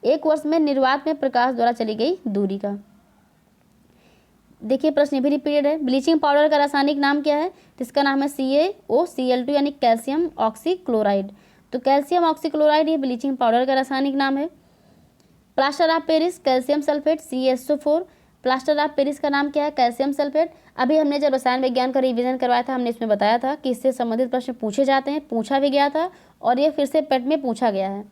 एक वर्ष में निर्वात में प्रकाश द्वारा चली गई दूरी का। देखिए प्रश्न ये भी रिपीटेड है। ब्लीचिंग पाउडर का रासायनिक नाम क्या है? तो इसका नाम है CaOCl2 यानी कैल्शियम ऑक्सीक्लोराइड। तो कैल्शियम ऑक्सीक्लोराइड ये ब्लीचिंग पाउडर का रासायनिक नाम है। Plaster of Paris calcium sulphate CaSO4। Plaster of Paris का नाम क्या है? Calcium sulphate. अभी हमने जब रसायन विज्ञान का रिवीजन करवाया था हमने इसमें बताया था कि इससे संबंधित प्रश्न पूछे जाते हैं, पूछा भी गया था और ये फिर से पेट में पूछा गया है।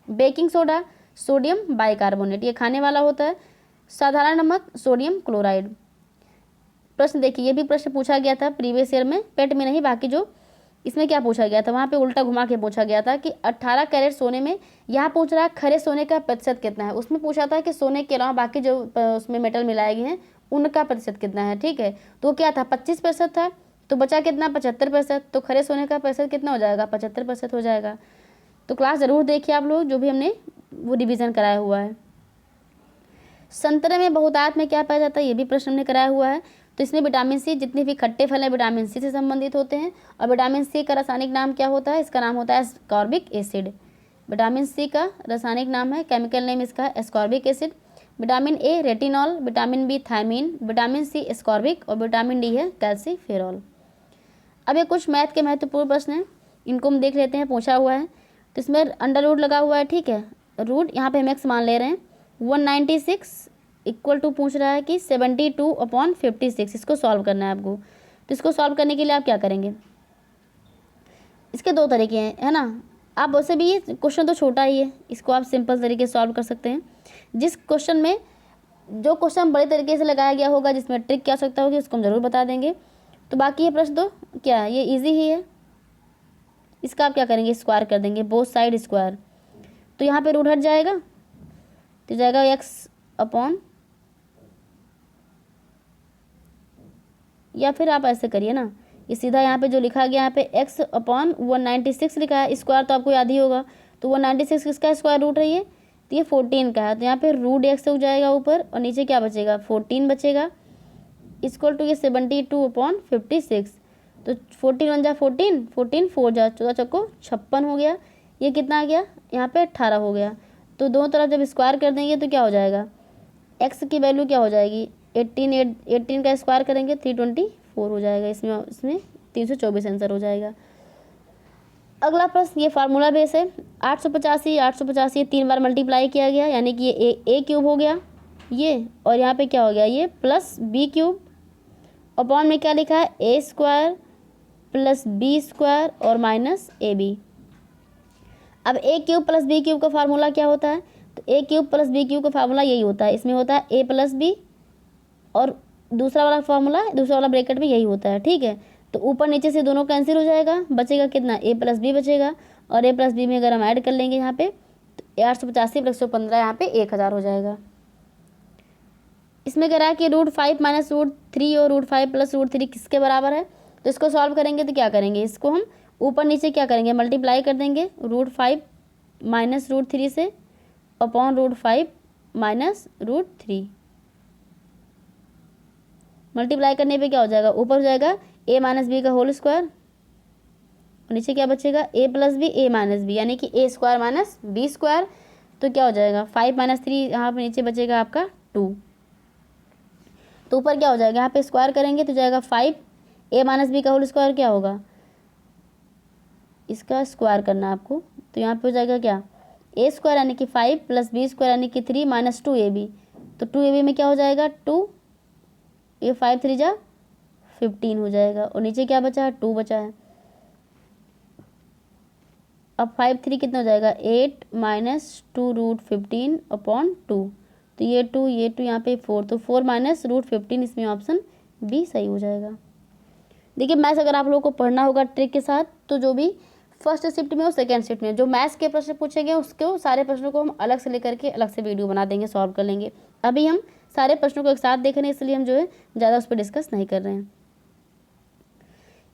बेकिंग सोडा सोडियम बाइकार्बोनेट, ये खाने वाला होता है। साधारण नमक सोडियम क्लोराइड। प्रश्न देखिए ये भी प्रश्न पूछा गया था प्रीवियस ईयर में, पेट में नहीं, बाकी जो इसमें क्या पूछा गया था वहाँ पे उल्टा घुमा के पूछा गया था कि 18 कैरेट सोने में, यहाँ पूछ रहा है खरे सोने का प्रतिशत कितना है। उसमें पूछा था कि सोने के अलावा बाकी जो उसमें मेटल मिलाए गए हैं उनका प्रतिशत कितना है, ठीक है। तो क्या था 25% था, तो बचा कितना 75%, तो खरे सोने का प्रतिशत कितना हो जाएगा 75% हो जाएगा। तो क्लास ज़रूर देखिए आप लोग जो भी हमने वो रिविज़न कराया हुआ है। संतरे में बहुतायत में क्या पाया जाता है, ये भी प्रश्न हमने कराया हुआ है। तो इसमें विटामिन सी, जितने भी खट्टे फल हैं विटामिन सी से संबंधित होते हैं। और विटामिन सी का रासायनिक नाम क्या होता है? इसका नाम होता है एस्कॉर्बिक एसिड। विटामिन सी का रासायनिक नाम है, केमिकल नेम इसका है ascorbic acid. Vitamin A retinol, vitamin B thiamine, vitamin C ascorbic और विटामिन डी है कैल्सीफेरॉल। अब ये कुछ मैथ के महत्वपूर्ण प्रश्न हैं, इनको हम देख लेते हैं, पूछा हुआ है। तो इसमें अंडर रूट लगा हुआ है, ठीक है। रूट यहाँ पे हम एक्स मान ले रहे हैं। 196 इक्वल टू पूछ रहा है कि 72/56, इसको सॉल्व करना है आपको। तो इसको सॉल्व करने के लिए आप क्या करेंगे, इसके दो तरीके हैं, है ना। आप वैसे भी ये क्वेश्चन तो छोटा ही है, इसको आप सिंपल तरीके से सॉल्व कर सकते हैं। जिस क्वेश्चन में जो क्वेश्चन बड़े तरीके से लगाया गया होगा, जिसमें ट्रिक क्या सकता होगी, उसको हम जरूर बता देंगे। तो बाकी ये प्रश्न तो क्या है, ये ईजी ही है। इसका आप क्या करेंगे, स्क्वायर कर देंगे, बोथ साइड स्क्वायर। तो यहाँ पे रूट हट जाएगा, तो जाएगा x अपॉन, या फिर आप ऐसे करिए ना, ये सीधा यहाँ पे जो लिखा गया यहाँ पे x/196 लिखा है, स्क्वायर तो आपको याद ही होगा। तो 196 किसका स्क्वायर रूट है ये? तो ये 14 का है। तो यहाँ पे रूट x हो जाएगा ऊपर और नीचे क्या बचेगा 14 बचेगा, इक्वल टू ये 72/56। तो 14 1 जा 14, 14 4 जा 14 चौको 56 हो गया। ये कितना आ गया यहाँ पे 18 हो गया। तो दोनों तरफ जब स्क्वायर कर देंगे तो क्या हो जाएगा, x की वैल्यू क्या हो जाएगी 18 का स्क्वायर करेंगे 324 हो जाएगा। इसमें 324 आंसर हो जाएगा। अगला प्रश्न, ये फार्मूला बेस है। 885 ये 3 बार मल्टीप्लाई किया गया, यानी कि ये ए क्यूब हो गया ये, और यहाँ पे क्या हो गया ये प्लस बी क्यूब। अपॉन में क्या लिखा है ए स्क्वायर प्लस बी स्क्वायर और माइनस ए बी। अब ए क्यूब प्लस बी क्यूब का फार्मूला क्या होता है? तो ए क्यूब प्लस बी क्यूब का फार्मूला यही होता है, इसमें होता है ए प्लस बी, और दूसरा वाला फार्मूला दूसरा वाला ब्रैकेट में यही होता है, ठीक है। तो ऊपर नीचे से दोनों कैंसिल हो जाएगा, बचेगा कितना ए प्लस बी बचेगा, और ए प्लस बी में अगर हम ऐड कर लेंगे यहाँ पे तो 885 प्लस 115 यहाँ पे 1000 हो जाएगा। इसमें कह रहा है कि √5 माइनस √3 और √5 प्लस √3 किसके बराबर है? तो इसको सॉल्व करेंगे तो क्या करेंगे, इसको हम ऊपर नीचे क्या करेंगे मल्टीप्लाई कर देंगे √5 माइनस √3 से अपॉन √5 माइनस √3। मल्टीप्लाई करने पे क्या हो जाएगा, ऊपर हो जाएगा a माइनस बी का होल स्क्वायर और नीचे क्या बचेगा a plus b a minus b, यानी कि a square minus b square. तो क्या हो जाएगा 5 माइनस 3, यहाँ पे नीचे बचेगा आपका 2। तो ऊपर क्या हो जाएगा, यहाँ पे स्क्वायर करेंगे तो जाएगा 5, a माइनस बी का होल स्क्वायर क्या होगा, इसका स्क्वायर करना है आपको। तो यहाँ पे हो जाएगा क्या a स्क्वायर यानी कि 5 प्लस बी स्क्वायर यानी कि 3 माइनस 2ab। तो 2ab में क्या हो जाएगा 2, ये 5 3 जा 15 हो जाएगा, और नीचे क्या बचा है 2 बचा है। अब 5 3 कितना हो जाएगा 8 माइनस 2√15 अपॉन 2। तो ये 2 यहाँ पे 4, तो 4 माइनस √15, इसमें ऑप्शन बी सही हो जाएगा। देखिए मैथ्स अगर आप लोगों को पढ़ना होगा ट्रिक के साथ, तो जो भी फर्स्ट शिफ्ट में और सेकेंड शिफ्ट में जो मैथ्स के प्रश्न पूछेंगे उसके सारे प्रश्नों को हम अलग से लेकर के अलग से वीडियो बना देंगे, सॉल्व कर लेंगे। अभी हम सारे प्रश्नों को एक साथ देख रहे हैं, इसलिए हम जो है ज़्यादा उस पर डिस्कस नहीं कर रहे हैं।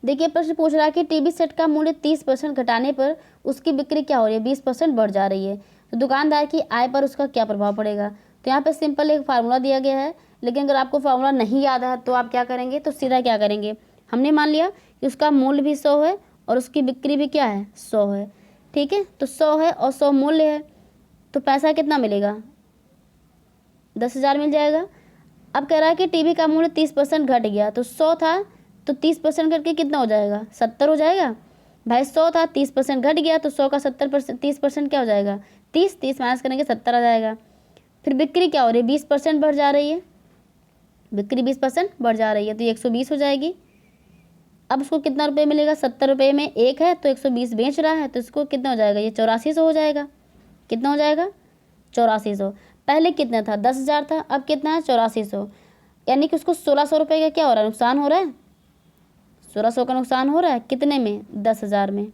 देखिए प्रश्न पूछ रहा है कि टीवी सेट का मूल्य 30% घटाने पर उसकी बिक्री क्या हो रही है 20% बढ़ जा रही है। तो दुकानदार की आय पर उसका क्या प्रभाव पड़ेगा। तो यहाँ पे सिंपल एक फार्मूला दिया गया है, लेकिन अगर आपको फार्मूला नहीं याद है तो आप क्या करेंगे, तो सीधा क्या करेंगे, हमने मान लिया कि उसका मूल्य भी 100 है और उसकी बिक्री भी क्या है, 100 है। ठीक है, तो 100 है और 100 मूल्य है, तो पैसा कितना मिलेगा, 10,000 मिल जाएगा। अब कह रहा है कि टीवी का मूल्य 30% घट गया, तो 100 था तो 30% घट के कितना हो जाएगा, 70 हो जाएगा। भाई 100 था, 30% घट गया, तो 100 का 70% 30% क्या हो जाएगा, 30 माइनस करेंगे 70 आ जाएगा। फिर बिक्री क्या हो रही है, 20% बढ़ जा रही है, बिक्री 20% बढ़ जा रही है, तो ये 120 हो जाएगी। अब उसको कितना रुपये मिलेगा, 70 रुपये में एक है तो 120 बेच रहा है, तो इसको कितना हो जाएगा, ये 8400 हो जाएगा। कितना हो जाएगा, 8400। पहले कितना था, 10,000 था, अब कितना है, 8400। यानी कि उसको 1600 रुपये का क्या हो रहा है, नुकसान हो रहा है, 1600 का नुकसान हो रहा है। कितने में, 10,000 में,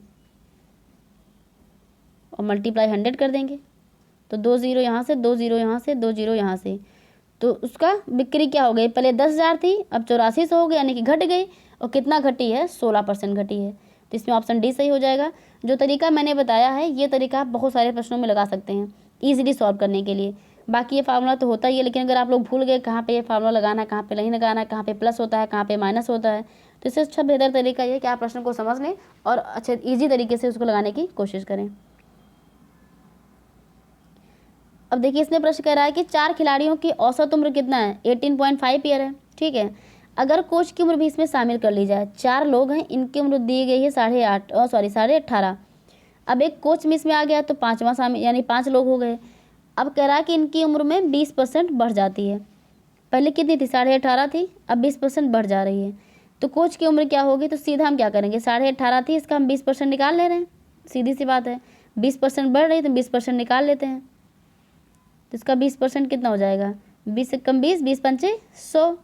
और मल्टीप्लाई 100 कर देंगे, तो 2 0 यहाँ से, 2 0 यहाँ से, 2 0 यहाँ से, तो उसका बिक्री क्या हो गई, पहले 10,000 थी अब 8400 हो गई, यानी कि घट गई। और कितना घटी है, 16% घटी है। तो इसमें ऑप्शन डी सही हो जाएगा। जो तरीका मैंने बताया है ये तरीका आप बहुत सारे प्रश्नों में लगा सकते हैं ईजिली सॉल्व करने के लिए। बाकी ये फार्मूला तो होता ही है, लेकिन अगर आप लोग भूल गए कहाँ पे ये फार्मूला लगाना है, कहाँ पे नहीं लगाना है, कहाँ पे प्लस होता है, कहाँ पे माइनस होता है, तो इससे अच्छा बेहतर तरीका ये है कि आप प्रश्न को समझ लें और अच्छे ईजी तरीके से उसको लगाने की कोशिश करें। अब देखिए इसमें प्रश्न कह रहा है कि 4 खिलाड़ियों की औसत उम्र कितना है, 18.5 ईयर है। ठीक है, अगर कोच की उम्र भी इसमें शामिल कर ली जाए, 4 लोग हैं, इनकी उम्र दी गई है 18.5। अब एक कोच में इसमें आ गया तो 5वां शामिल, यानी 5 लोग हो गए। अब कह रहा है कि इनकी उम्र में 20% बढ़ जाती है, पहले कितनी थी, 18.5 थी, अब 20% बढ़ जा रही है। तो कोच की उम्र क्या होगी, तो सीधा हम क्या करेंगे, 18.5 थी, इसका हम 20% निकाल ले रहे हैं, सीधी सी बात है, 20% बढ़ रही तो 20% निकाल लेते हैं। तो इसका 20% कितना हो जाएगा, 20 एकम 20, 20 पंचे 100,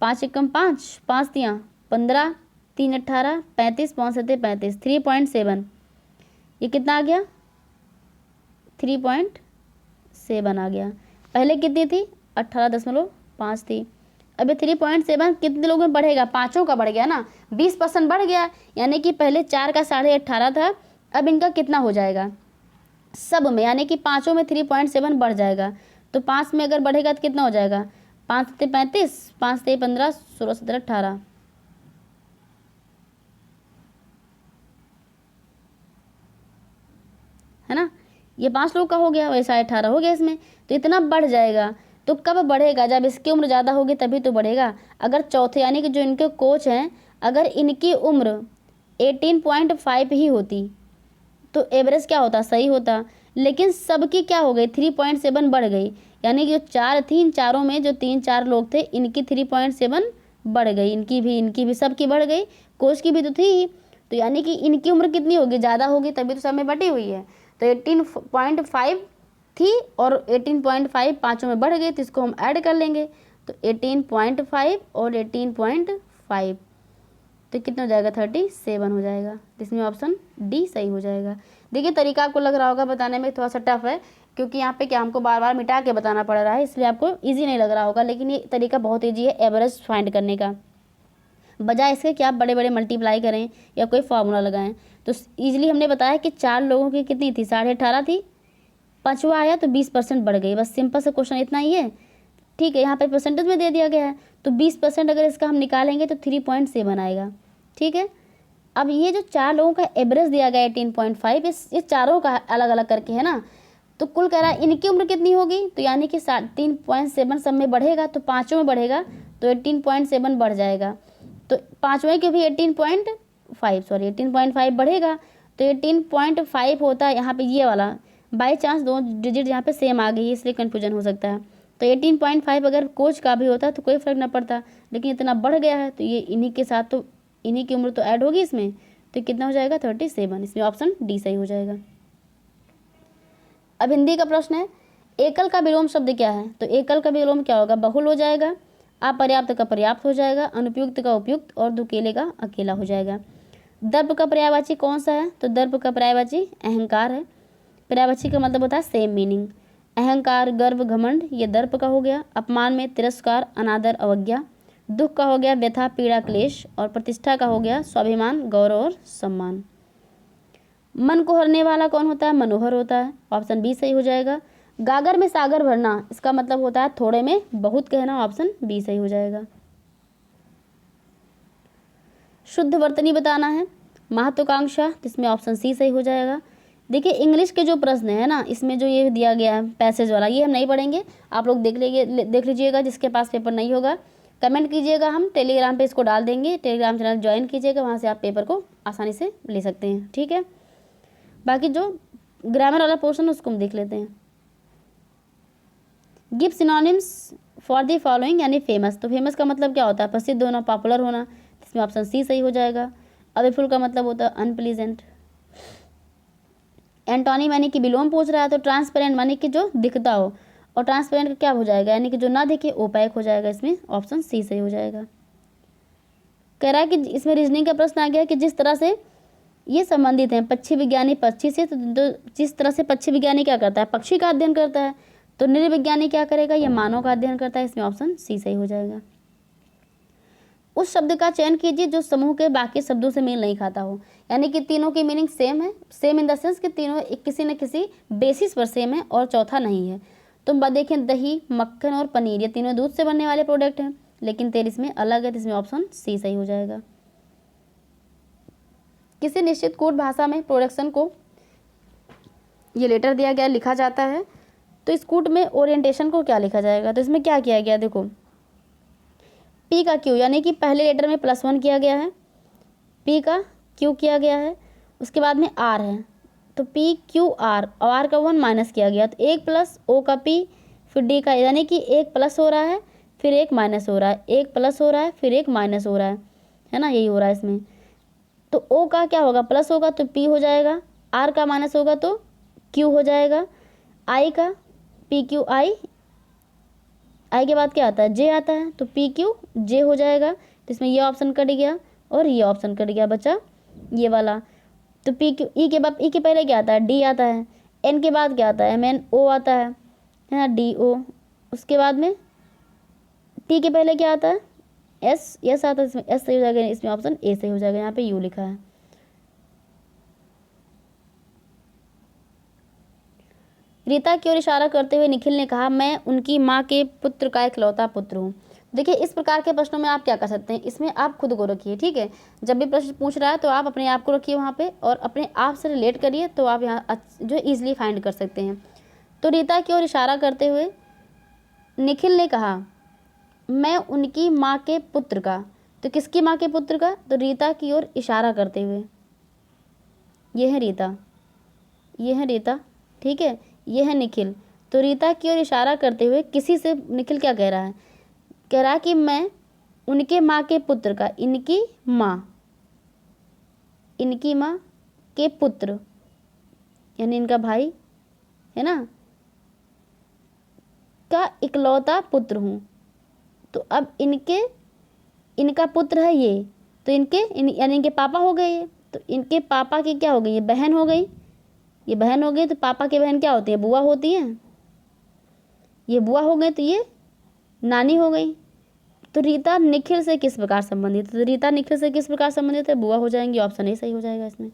5 एकम 5, 5 तियाँ 15, 3 18, 35, 5 सत्ते 35, 3.7। ये कितना आ गया, 3.7 आ गया। पहले कितनी थी, 18.5 थी। अब ये 3.7 कितने लोगों में बढ़ेगा, पाँचों का बढ़ गया ना, 20% बढ़ गया। यानी कि पहले 4 का 18.5 था, अब इनका कितना हो जाएगा सब में, यानी कि पाँचों में 3.7 बढ़ जाएगा। तो 5 में अगर बढ़ेगा तो कितना हो जाएगा, 5 सत्ते 35, 5 सत्ते 15, 16 17 18, है ना, ये 5 लोग का हो गया, वैसा 18 हो गया इसमें। तो इतना बढ़ जाएगा, तो कब बढ़ेगा, जब इसकी उम्र ज़्यादा होगी तभी तो बढ़ेगा। अगर चौथे यानी कि जो इनके कोच हैं, अगर इनकी उम्र 18.5 ही होती तो एवरेज क्या होता, सही होता। लेकिन सबकी क्या हो गई, 3.7 बढ़ गई, यानी कि जो 4 थी, इन चारों में जो 3-4 लोग थे, इनकी 3.7 बढ़ गई, इनकी भी सबकी बढ़ गई, कोच की भी तो थी ही। तो यानी कि इनकी उम्र कितनी होगी, ज़्यादा होगी, तभी तो सब में बटी हुई है। तो 18.5 थी और 18.5 पाँचों में बढ़ गई, तो इसको हम ऐड कर लेंगे। तो 18.5 और 18.5 तो कितना हो जाएगा, 37 हो जाएगा। इसमें ऑप्शन डी सही हो जाएगा। देखिए तरीका आपको लग रहा होगा बताने में थोड़ा सा टफ है, क्योंकि यहाँ पे क्या हमको बार बार मिटा के बताना पड़ रहा है, इसलिए आपको इजी नहीं लग रहा होगा, लेकिन ये तरीका बहुत ईजी है एवरेज फाइंड करने का। बजाय इसके कि आप बड़े बड़े मल्टीप्लाई करें या कोई फार्मूला लगाएं, तो ईजिली हमने बताया कि 4 लोगों की कितनी थी, 18.5 थी, 5वां आया तो 20% बढ़ गई। बस सिंपल सा क्वेश्चन इतना ही है। ठीक है, यहाँ पे परसेंटेज में दे दिया गया है, तो 20% अगर इसका हम निकालेंगे तो 3.7 आएगा। ठीक है, अब ये जो 4 लोगों का एवरेज दिया गया 18.5, ये चारों का अलग अलग करके है ना, तो कुल कह रहा है इनकी उम्र कितनी होगी, तो यानी कि 3.7 सब में बढ़ेगा, तो पाँचों में बढ़ेगा तो 18.7 बढ़ जाएगा। तो पाँचवें के भी 18.5 बढ़ेगा, तो 18.5 होता है यहाँ पे ये वाला। बाई चांस 2 डिजिट यहाँ पे सेम आ गई है, इसलिए कन्फ्यूजन हो सकता है। तो 18.5 अगर कोच का भी होता तो कोई फ़र्क ना पड़ता, लेकिन इतना बढ़ गया है तो ये इन्हीं के साथ, तो इन्हीं की उम्र तो ऐड होगी इसमें, तो कितना हो जाएगा, 37। इसमें ऑप्शन डी सही हो जाएगा। अब हिंदी का प्रश्न है, एकल का विलोम शब्द क्या है, तो एकल का विलोम क्या होगा, बहुल हो जाएगा, अपर्याप्त का पर्याप्त हो जाएगा, अनुपयुक्त का उपयुक्त और दुकेले का अकेला हो जाएगा। दर्प का पर्यायवाची कौन सा है, तो दर्प का पर्यायवाची अहंकार है। पर्यायवाची का मतलब होता है सेम मीनिंग। अहंकार, गर्व, घमंड ये दर्प का हो गया। अपमान में तिरस्कार, अनादर, अवज्ञा। दुख का हो गया व्यथा, पीड़ा, क्लेश। और प्रतिष्ठा का हो गया स्वाभिमान, गौरव और सम्मान। मन को हरने वाला कौन होता है? मनोहर होता है। ऑप्शन बी सही हो जाएगा। गागर में सागर भरना, इसका मतलब होता है थोड़े में बहुत कहना। ऑप्शन बी सही हो जाएगा। शुद्ध वर्तनी बताना है, महत्वाकांक्षा, जिसमें ऑप्शन सी सही हो जाएगा। देखिए इंग्लिश के जो प्रश्न है ना, इसमें जो ये दिया गया है पैसेज वाला, ये हम नहीं पढ़ेंगे, आप लोग देख लीजिएगा। जिसके पास पेपर नहीं होगा कमेंट कीजिएगा, हम टेलीग्राम पे इसको डाल देंगे। टेलीग्राम चैनल ज्वाइन कीजिएगा, वहाँ से आप पेपर को आसानी से ले सकते हैं, ठीक है। बाकी जो ग्रामर वाला पोर्शन उसको हम देख लेते हैं। Give synonyms for the following, यानी फेमस। तो फेमस का मतलब क्या होता है? प्रसिद्ध होना, पॉपुलर होना। इसमें ऑप्शन सी सही हो जाएगा। अवेफुल का मतलब होता है अनप्लीजेंट। एंटोनिम यानी कि विलोम पूछ रहा है, तो ट्रांसपेरेंट मानी कि जो दिखता हो, और ट्रांसपेरेंट का क्या हो जाएगा? यानी कि जो ना दिखे, ओपैक हो जाएगा। इसमें ऑप्शन सी सही हो जाएगा। कह रहा है कि इसमें रीजनिंग का प्रश्न आ गया कि जिस तरह से ये संबंधित हैं पक्षी विज्ञानी पक्षी से, तो जिस तरह से पक्षी विज्ञानी क्या करता है? पक्षी का अध्ययन करता है। तो निर्विज्ञानी क्या करेगा? यह मानव का अध्ययन करता है। इसमें ऑप्शन सी सही हो जाएगा। उस शब्द का चयन कीजिए जो समूह के बाकी शब्दों से मेल नहीं खाता हो, यानी कि तीनों की मीनिंग सेम है। सेम इन द सेंस कि तीनों किसी न किसी बेसिस पर सेम है, और चौथा नहीं है। तो देखें दही, मक्खन और पनीर, ये तीनों दूध से बनने वाले प्रोडक्ट हैं, लेकिन तेल इसमें अलग है। इसमें ऑप्शन सी सही हो जाएगा। किसी निश्चित कोड भाषा में प्रोडक्शन को ये लेटर दिया गया, लिखा जाता है, तो इस कोड में ओरिएंटेशन को क्या लिखा जाएगा? तो इसमें क्या किया गया? देखो पी का क्यू, यानी कि पहले लेटर में +1 किया गया है, पी का क्यू किया गया है, उसके बाद में आर है, तो पी क्यू आर, और आर का 1 माइनस किया गया। तो 1 प्लस ओ का पी, फिर डी का, यानी कि 1 प्लस हो रहा है, फिर 1 माइनस हो रहा है, 1 प्लस हो रहा है, फिर 1 माइनस हो रहा है ना, यही हो रहा है इसमें। तो ओ का क्या होगा? प्लस होगा तो पी हो जाएगा, आर का माइनस होगा तो क्यू हो जाएगा, आई का पी क्यू आई, आई के बाद क्या आता है? जे आता है, तो पी क्यू जे हो जाएगा। तो इसमें ये ऑप्शन कट गया और ये ऑप्शन कट गया, बचा ये वाला। तो पी क्यू, ई के बाद, ई के पहले क्या आता है? डी आता है, एन के बाद क्या आता है? एम एन ओ आता है ना, डी ओ। उसके बाद में टी के पहले क्या आता है? एस, एस आता है, इसमें एस सही हो जाएगा। इसमें ऑप्शन ए सही हो जाएगा, यहाँ पे यू लिखा है। रीता की ओर इशारा करते हुए निखिल ने कहा, मैं उनकी माँ के पुत्र का इकलौता पुत्र हूँ। देखिए इस प्रकार के प्रश्नों में आप क्या कर सकते हैं, इसमें आप खुद को रखिए, ठीक है। जब भी प्रश्न पूछ रहा है तो आप अपने आप को रखिए वहाँ पे, और अपने आप से रिलेट करिए, तो आप यहाँ जो ईजिली फाइंड कर सकते हैं। तो रीता की ओर इशारा करते हुए निखिल ने कहा, मैं उनकी माँ के पुत्र का, तो किसकी माँ के पुत्र का? तो रीता की ओर इशारा करते हुए, ये है रीता, ये है रीता, ठीक है, ये है निखिल। तो रीता की ओर इशारा करते हुए किसी से निखिल क्या कह रहा है? कह रहा है कि मैं उनके माँ के पुत्र का, इनकी माँ के पुत्र, यानी इनका भाई है ना, का इकलौता पुत्र हूँ। तो अब इनका पुत्र है ये, तो यानी इनके पापा हो गए ये, तो इनके पापा की क्या हो गई? ये बहन हो गई, ये बहन हो गई। तो पापा की बहन क्या होती है? बुआ होती है। ये बुआ हो गई तो ये नानी हो गई। तो रीता निखिल से किस प्रकार संबंधित है? तो रीता निखिल से किस प्रकार संबंधित है? बुआ हो जाएंगी। ऑप्शन ए सही हो जाएगा इसमें।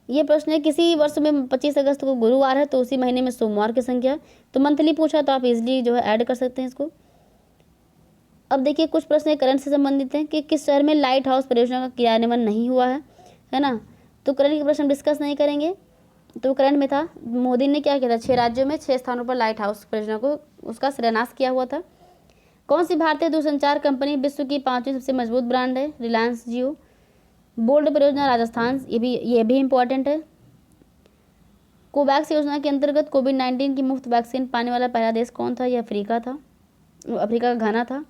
ये प्रश्न है, किसी वर्ष में 25 अगस्त को गुरुवार है, तो उसी महीने में सोमवार की संख्या। तो मंथली पूछा तो आप इजीली जो है ऐड कर सकते हैं इसको। अब देखिए कुछ प्रश्न करंट से संबंधित हैं कि किस शहर में लाइट हाउस परियोजना का क्रियान्वयन नहीं हुआ है ना। तो करंट के प्रश्न डिस्कस नहीं करेंगे। तो करंट में था, मोदी ने क्या किया था? 6 राज्यों में 6 स्थानों पर लाइट हाउस परियोजना को उसका शिलान्यास किया हुआ था। कौन सी भारतीय दूरसंचार कंपनी विश्व की 5वीं सबसे मजबूत ब्रांड है? रिलायंस जियो। बोल्ड परियोजना राजस्थान, ये भी इम्पोर्टेंट है। कोवैक्स योजना के अंतर्गत कोविड-19 की मुफ्त वैक्सीन पाने वाला पहला देश कौन था? यह अफ्रीका था, अफ्रीका का घाना था।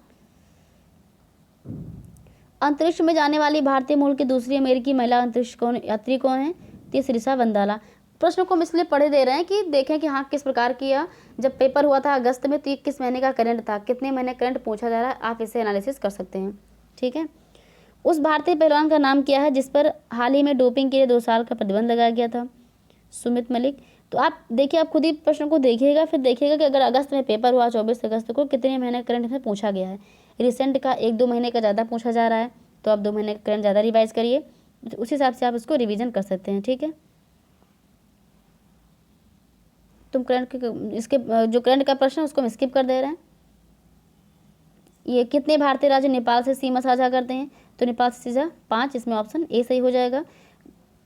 अंतरिक्ष में जाने वाली भारतीय मूल की दूसरी अमेरिकी महिला अंतरिक्ष यात्री कौन है? ये सिरिसा वंदाला। प्रश्नों को हम इसलिए पढ़े दे रहे हैं कि देखें कि हाँ किस प्रकार किया। जब पेपर हुआ था अगस्त में, तो ये किस महीने का करंट था, कितने महीने करंट पूछा जा रहा है, आप इसे एनालिसिस कर सकते हैं, ठीक है। उस भारतीय पहलवान का नाम क्या है जिस पर हाल ही में डोपिंग के लिए 2 साल का प्रतिबंध लगाया गया था? सुमित मलिक। तो आप देखिए, आप खुद ही प्रश्न को देखिएगा, फिर देखिएगा कि अगर अगस्त में पेपर हुआ 24 अगस्त को, कितने महीने करंट में पूछा गया है। रिसेंट का 1-2 महीने का ज़्यादा पूछा जा रहा है, तो आप 2 महीने का करंट ज़्यादा रिवाइज करिए। उस हिसाब से आप इसको रिवीजन कर सकते हैं, ठीक है। तुम करंट इसके जो करंट का प्रश्न है उसको हम स्किप कर दे रहे हैं। ये कितने भारतीय राज्य नेपाल से सीमा साझा करते हैं, तो नेपाल से सीधा 5, इसमें ऑप्शन ए सही हो जाएगा।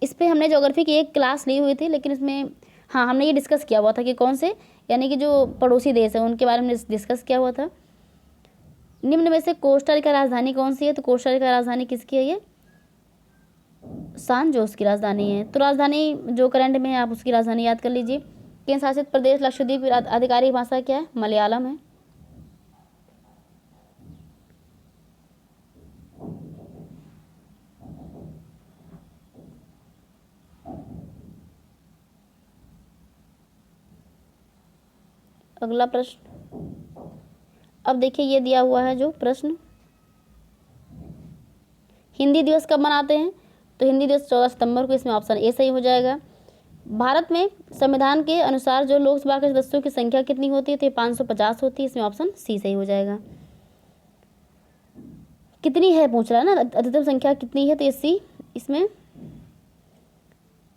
इस पर हमने ज्योग्राफी की एक क्लास ली हुई थी, लेकिन इसमें हाँ हमने ये डिस्कस किया हुआ था कि कौन से यानी कि जो पड़ोसी देश है उनके बारे में डिस्कस किया हुआ था। निम्न में से कोस्टा रिका राजधानी कौन सी है, तो कोस्टा रिका राजधानी किसकी है, ये सान जोस की राजधानी है। तो राजधानी जो करंट में है आप उसकी राजधानी याद कर लीजिए। केंद्र शासित प्रदेश लक्षद्वीप आधिकारिक भाषा क्या है, मलयालम है। अगला प्रश्न, अब देखिए ये दिया हुआ है जो प्रश्न, हिंदी दिवस कब मनाते हैं, तो हिंदी दिवस 14 सितंबर को, इसमें ऑप्शन ए सही हो जाएगा। भारत में संविधान के अनुसार जो लोकसभा के सदस्यों की संख्या कितनी होती है, तो 550 होती है, इसमें ऑप्शन सी सही हो जाएगा। कितनी है पूछ रहा है ना, अधिकतम संख्या कितनी है, तो ये सी। इसमें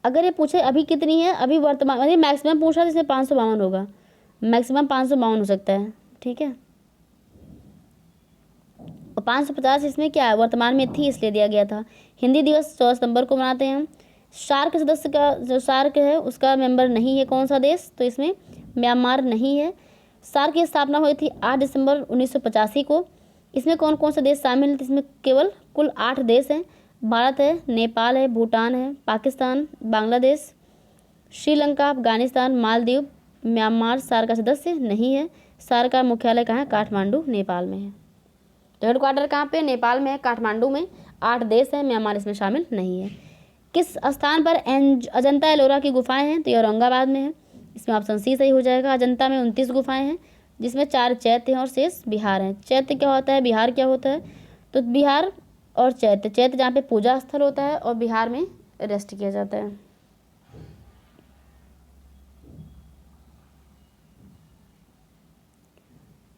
अगर ये पूछे अभी कितनी है, अभी वर्तमान मतलब मैक्सिमम पूछ रहा है, इसमें 552 होगा, मैक्सिमम 552 हो सकता है, ठीक है। और 550 इसमें क्या है, वर्तमान में थी इसलिए दिया गया था। हिंदी दिवस 14 सितंबर को मनाते हैं हम। सार्क सदस्य का जो सार्क है उसका मेंबर नहीं है कौन सा देश, तो इसमें म्यांमार नहीं है। सार्क की स्थापना हुई थी 8 दिसंबर 1985 को। इसमें कौन कौन से देश शामिल हैं, इसमें केवल कुल 8 देश हैं। भारत है, नेपाल है, भूटान है, पाकिस्तान, बांग्लादेश, श्रीलंका, अफगानिस्तान, मालदीव, म्यांमार सार्क का सदस्य नहीं है। सार्क का मुख्यालय कहाँ है, काठमांडू नेपाल में है। तो हेडक्वार्टर कहाँ पे, नेपाल में है, काठमांडू में। 8 देश हैं, म्यांमार इसमें शामिल नहीं है। किस स्थान पर अजंता एलोरा की गुफाएं हैं, तो ये औरंगाबाद में है, इसमें ऑप्शन सी सही हो जाएगा। अजंता में 29 गुफाएं हैं, जिसमें 4 चैत्य हैं और शेष बिहार हैं। चैत्य क्या होता है, बिहार क्या होता है, तो बिहार और चैत्य, चैत्य जहाँ पे पूजा स्थल होता है और बिहार में रेस्ट किया जाता है।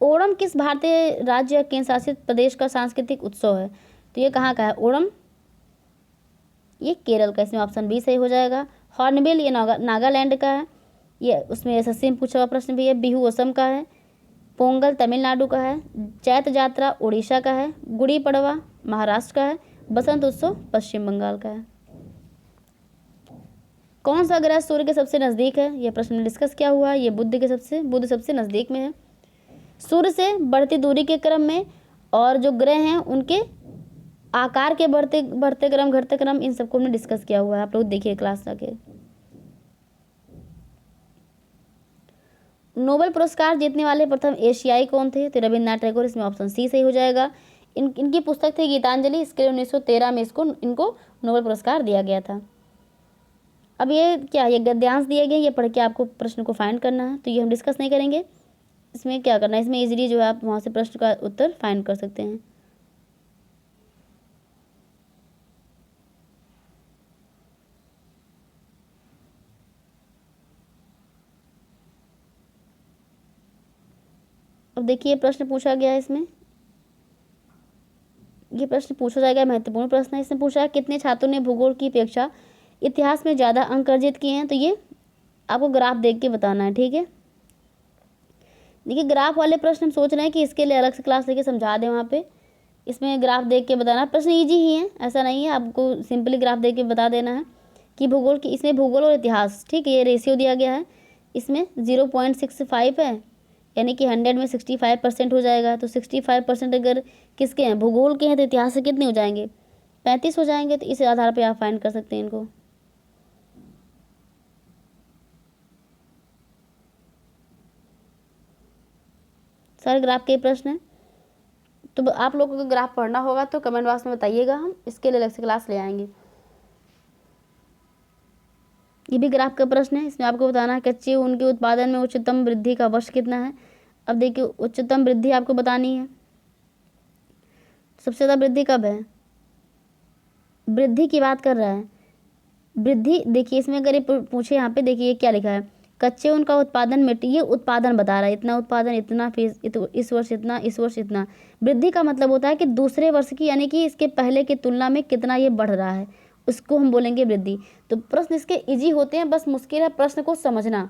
ओणम किस भारतीय राज्य या केंद्र शासित प्रदेश का सांस्कृतिक उत्सव है, तो ये कहाँ का है ओणम, ये केरल का, इसमें ऑप्शन बी सही हो जाएगा। हॉर्नबिल ये नागालैंड का है, ये उसमें एसएससी में पूछा हुआ प्रश्न भी है। बिहू असम का है। पोंगल तमिलनाडु का है। चैत्र यात्रा उड़ीसा का है। गुड़ी पड़वा महाराष्ट्र का है। बसंत उत्सव पश्चिम बंगाल का है। कौन सा ग्रह सूर्य के सबसे नज़दीक है, यह प्रश्न में डिस्कस किया हुआ है। ये बुध सबसे नज़दीक में है सूर्य से बढ़ती दूरी के क्रम में, और जो ग्रह हैं उनके आकार के बढ़ते क्रम घटते क्रम, इन सबको हमने डिस्कस किया हुआ है, आप लोग देखिए क्लास जाके। नोबेल पुरस्कार जीतने वाले प्रथम एशियाई कौन थे, तो रविन्द्रनाथ टैगोर, इसमें ऑप्शन सी सही हो जाएगा। इनकी पुस्तक थी गीतांजलि, इसके 1913 में इनको नोबेल पुरस्कार दिया गया था। अब ये क्या, ये गद्यांश दिए गए, ये पढ़ के आपको प्रश्न को फाइंड करना है, तो ये हम डिस्कस नहीं करेंगे। इसमें क्या करना है, इसमें इजीली जो है आप वहाँ से प्रश्न का उत्तर फाइंड कर सकते हैं। अब देखिए प्रश्न पूछा गया है इसमें, ये प्रश्न पूछा जाएगा, महत्वपूर्ण प्रश्न है। इसमें पूछा है कितने छात्रों ने भूगोल की अपेक्षा इतिहास में ज़्यादा अंक अर्जित किए हैं, तो ये आपको ग्राफ देख के बताना है, ठीक है। देखिए ग्राफ वाले प्रश्न हम सोच रहे हैं कि इसके लिए अलग से क्लास लेके समझा दें वहाँ पे। इसमें ग्राफ देख के बताना, प्रश्न ईजी ही है, ऐसा नहीं है, आपको सिंपली ग्राफ देख के बता देना है कि भूगोल की, इसमें भूगोल और इतिहास, ठीक है, ये रेशियो दिया गया है। इसमें 0.65 है, यानी कि 100 में 65% हो जाएगा। तो 65% अगर किसके हैं, भूगोल के हैं, तो इतिहास से कितने हो जाएंगे, 35 हो जाएंगे। तो इस आधार पर आप फाइंड कर सकते हैं इनको। सारे ग्राफ के प्रश्न हैं, तो आप लोगों को ग्राफ पढ़ना होगा तो कमेंट बॉक्स में बताइएगा, हम इसके लिए अलग से क्लास ले आएंगे। ये भी ग्राफ का प्रश्न है, इसमें आपको बताना है कच्चे ऊन के उत्पादन में उच्चतम वृद्धि का वर्ष कितना है। अब देखिए उच्चतम वृद्धि आपको बतानी है, सबसे ज़्यादा वृद्धि कब है, वृद्धि की बात कर रहा है, वृद्धि। देखिए इसमें अगर ये पूछे, यहाँ पे देखिए क्या लिखा है, कच्चे ऊन का उत्पादन मिट्टी, ये उत्पादन बता रहा है, इतना उत्पादन, इतना फीस, इस वर्ष इतना, इस वर्ष इतना। वृद्धि का मतलब होता है कि दूसरे वर्ष की, यानी कि इसके पहले की तुलना में कितना ये बढ़ रहा है, उसको हम बोलेंगे वृद्धि। तो प्रश्न इसके इजी होते हैं, बस मुश्किल है प्रश्न को समझना।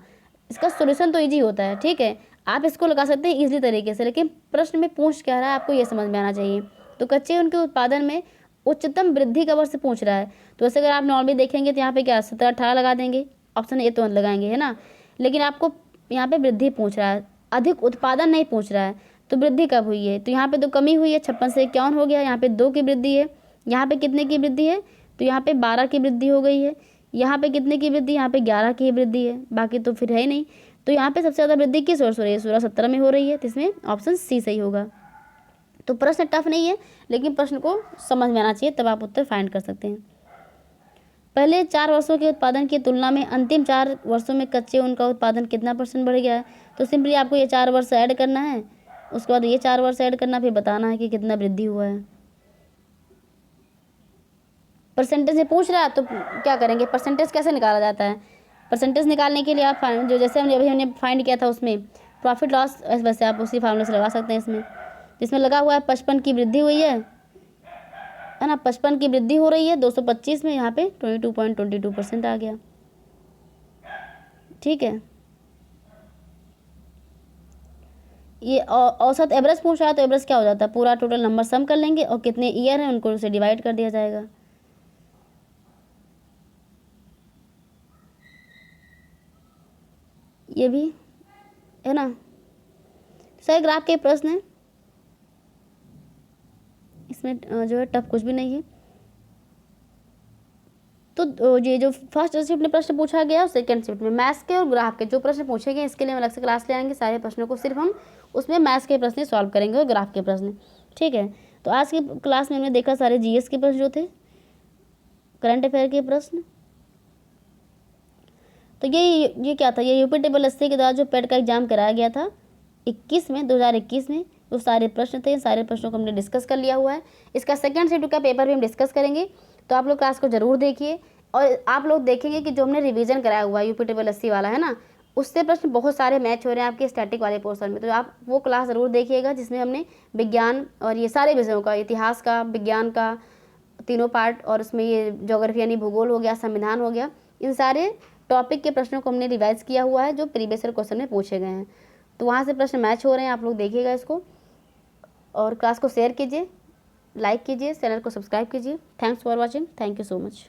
इसका सोल्यूशन तो इजी होता है, ठीक है, आप इसको लगा सकते हैं इजी तरीके से, लेकिन प्रश्न में पूछ क्या रहा है आपको ये समझ में आना चाहिए। तो कच्चे उनके उत्पादन में उच्चतम वृद्धि का वर्ष पूछ रहा है। तो वैसे अगर आप नॉर्मली देखेंगे तो यहाँ पे क्या 17-18 लगा देंगे, ऑप्शन ए तो लगाएंगे, है ना। लेकिन आपको यहाँ पे वृद्धि पूछ रहा है, अधिक उत्पादन नहीं पूछ रहा है। तो वृद्धि कब हुई है, तो यहाँ पे तो कमी हुई है, 56 से 51 हो गया। यहाँ पे 2 की वृद्धि है, यहाँ पे कितने की वृद्धि है, तो यहाँ पे 12 की वृद्धि हो गई है। यहाँ पे कितने की वृद्धि, यहाँ पे 11 की वृद्धि है, बाकी तो फिर है ही नहीं। तो यहाँ पे सबसे ज़्यादा वृद्धि किस वर्ष हो रही है, 16-17 में हो रही है, तो इसमें ऑप्शन सी सही होगा। तो प्रश्न टफ नहीं है, लेकिन प्रश्न को समझ में आना चाहिए, तब आप उत्तर फाइंड कर सकते हैं। पहले 4 वर्षों के उत्पादन की तुलना में अंतिम 4 वर्षों में कच्चे ऊन का उत्पादन कितना % बढ़ गया है। तो सिंपली आपको ये 4 वर्ष ऐड करना है, उसके बाद ये 4 वर्ष ऐड करना, फिर बताना है कि कितना वृद्धि हुआ है। परसेंटेज से पूछ रहा है तो क्या करेंगे, परसेंटेज कैसे निकाला जाता है। परसेंटेज निकालने के लिए आप जो जैसे हमने फाइंड किया था उसमें प्रॉफिट लॉस, वैसे आप उसी फार्मूले से लगा सकते हैं। इसमें लगा हुआ है 55 की वृद्धि हुई है ना, 55 की वृद्धि हो रही है 225 में, यहाँ पे 22.22% आ गया, ठीक है। ये औसत एवरेज पूछ रहा है, तो एवरेज क्या हो जाता है, पूरा टोटल नंबर सम कर लेंगे और कितने ईयर हैं उनको उसे डिवाइड कर दिया जाएगा। ये भी है ना। सही ग्राफ के प्रश्न है, इसमें जो है टफ कुछ भी नहीं है। तो ये जो फर्स्ट शिफ्ट में प्रश्न पूछा गया और सेकंड शिफ्ट में मैथ्स के और ग्राफ के जो प्रश्न पूछे गए, इसके लिए हम अलग से क्लास ले आएंगे। सारे प्रश्नों को सिर्फ हम उसमें मैथ्स के प्रश्न सॉल्व करेंगे और ग्राफ के प्रश्न, ठीक है। तो आज की क्लास में हमने देखा सारे जीएस के प्रश्न जो थे, करंट अफेयर के प्रश्न। तो ये क्या था, ये यूपी के द्वारा जो पेट का एग्जाम कराया गया था 2021 में, वो सारे प्रश्न थे। सारे प्रश्नों को हमने डिस्कस कर लिया हुआ है। इसका सेकंड शिफ्ट का पेपर भी हम डिस्कस करेंगे, तो आप लोग क्लास को जरूर देखिए। और आप लोग देखेंगे कि जो हमने रिवीजन कराया हुआ है यूपी वाला, है ना, उससे प्रश्न बहुत सारे मैच हो रहे हैं आपके स्टैटिक वाले पोर्शन में। तो आप वो क्लास ज़रूर देखिएगा, जिसमें हमने विज्ञान और ये सारे विषयों का, इतिहास का, विज्ञान का, तीनों पार्ट, और उसमें ये ज्योग्राफी यानी भूगोल हो गया, संविधान हो गया, इन सारे टॉपिक के प्रश्नों को हमने रिवाइज किया हुआ है जो प्रीवियस ईयर क्वेश्चन में पूछे गए हैं। तो वहाँ से प्रश्न मैच हो रहे हैं, आप लोग देखिएगा इसको। और क्लास को शेयर कीजिए, लाइक कीजिए, चैनल को सब्सक्राइब कीजिए। Thanks for watching, thank you so much.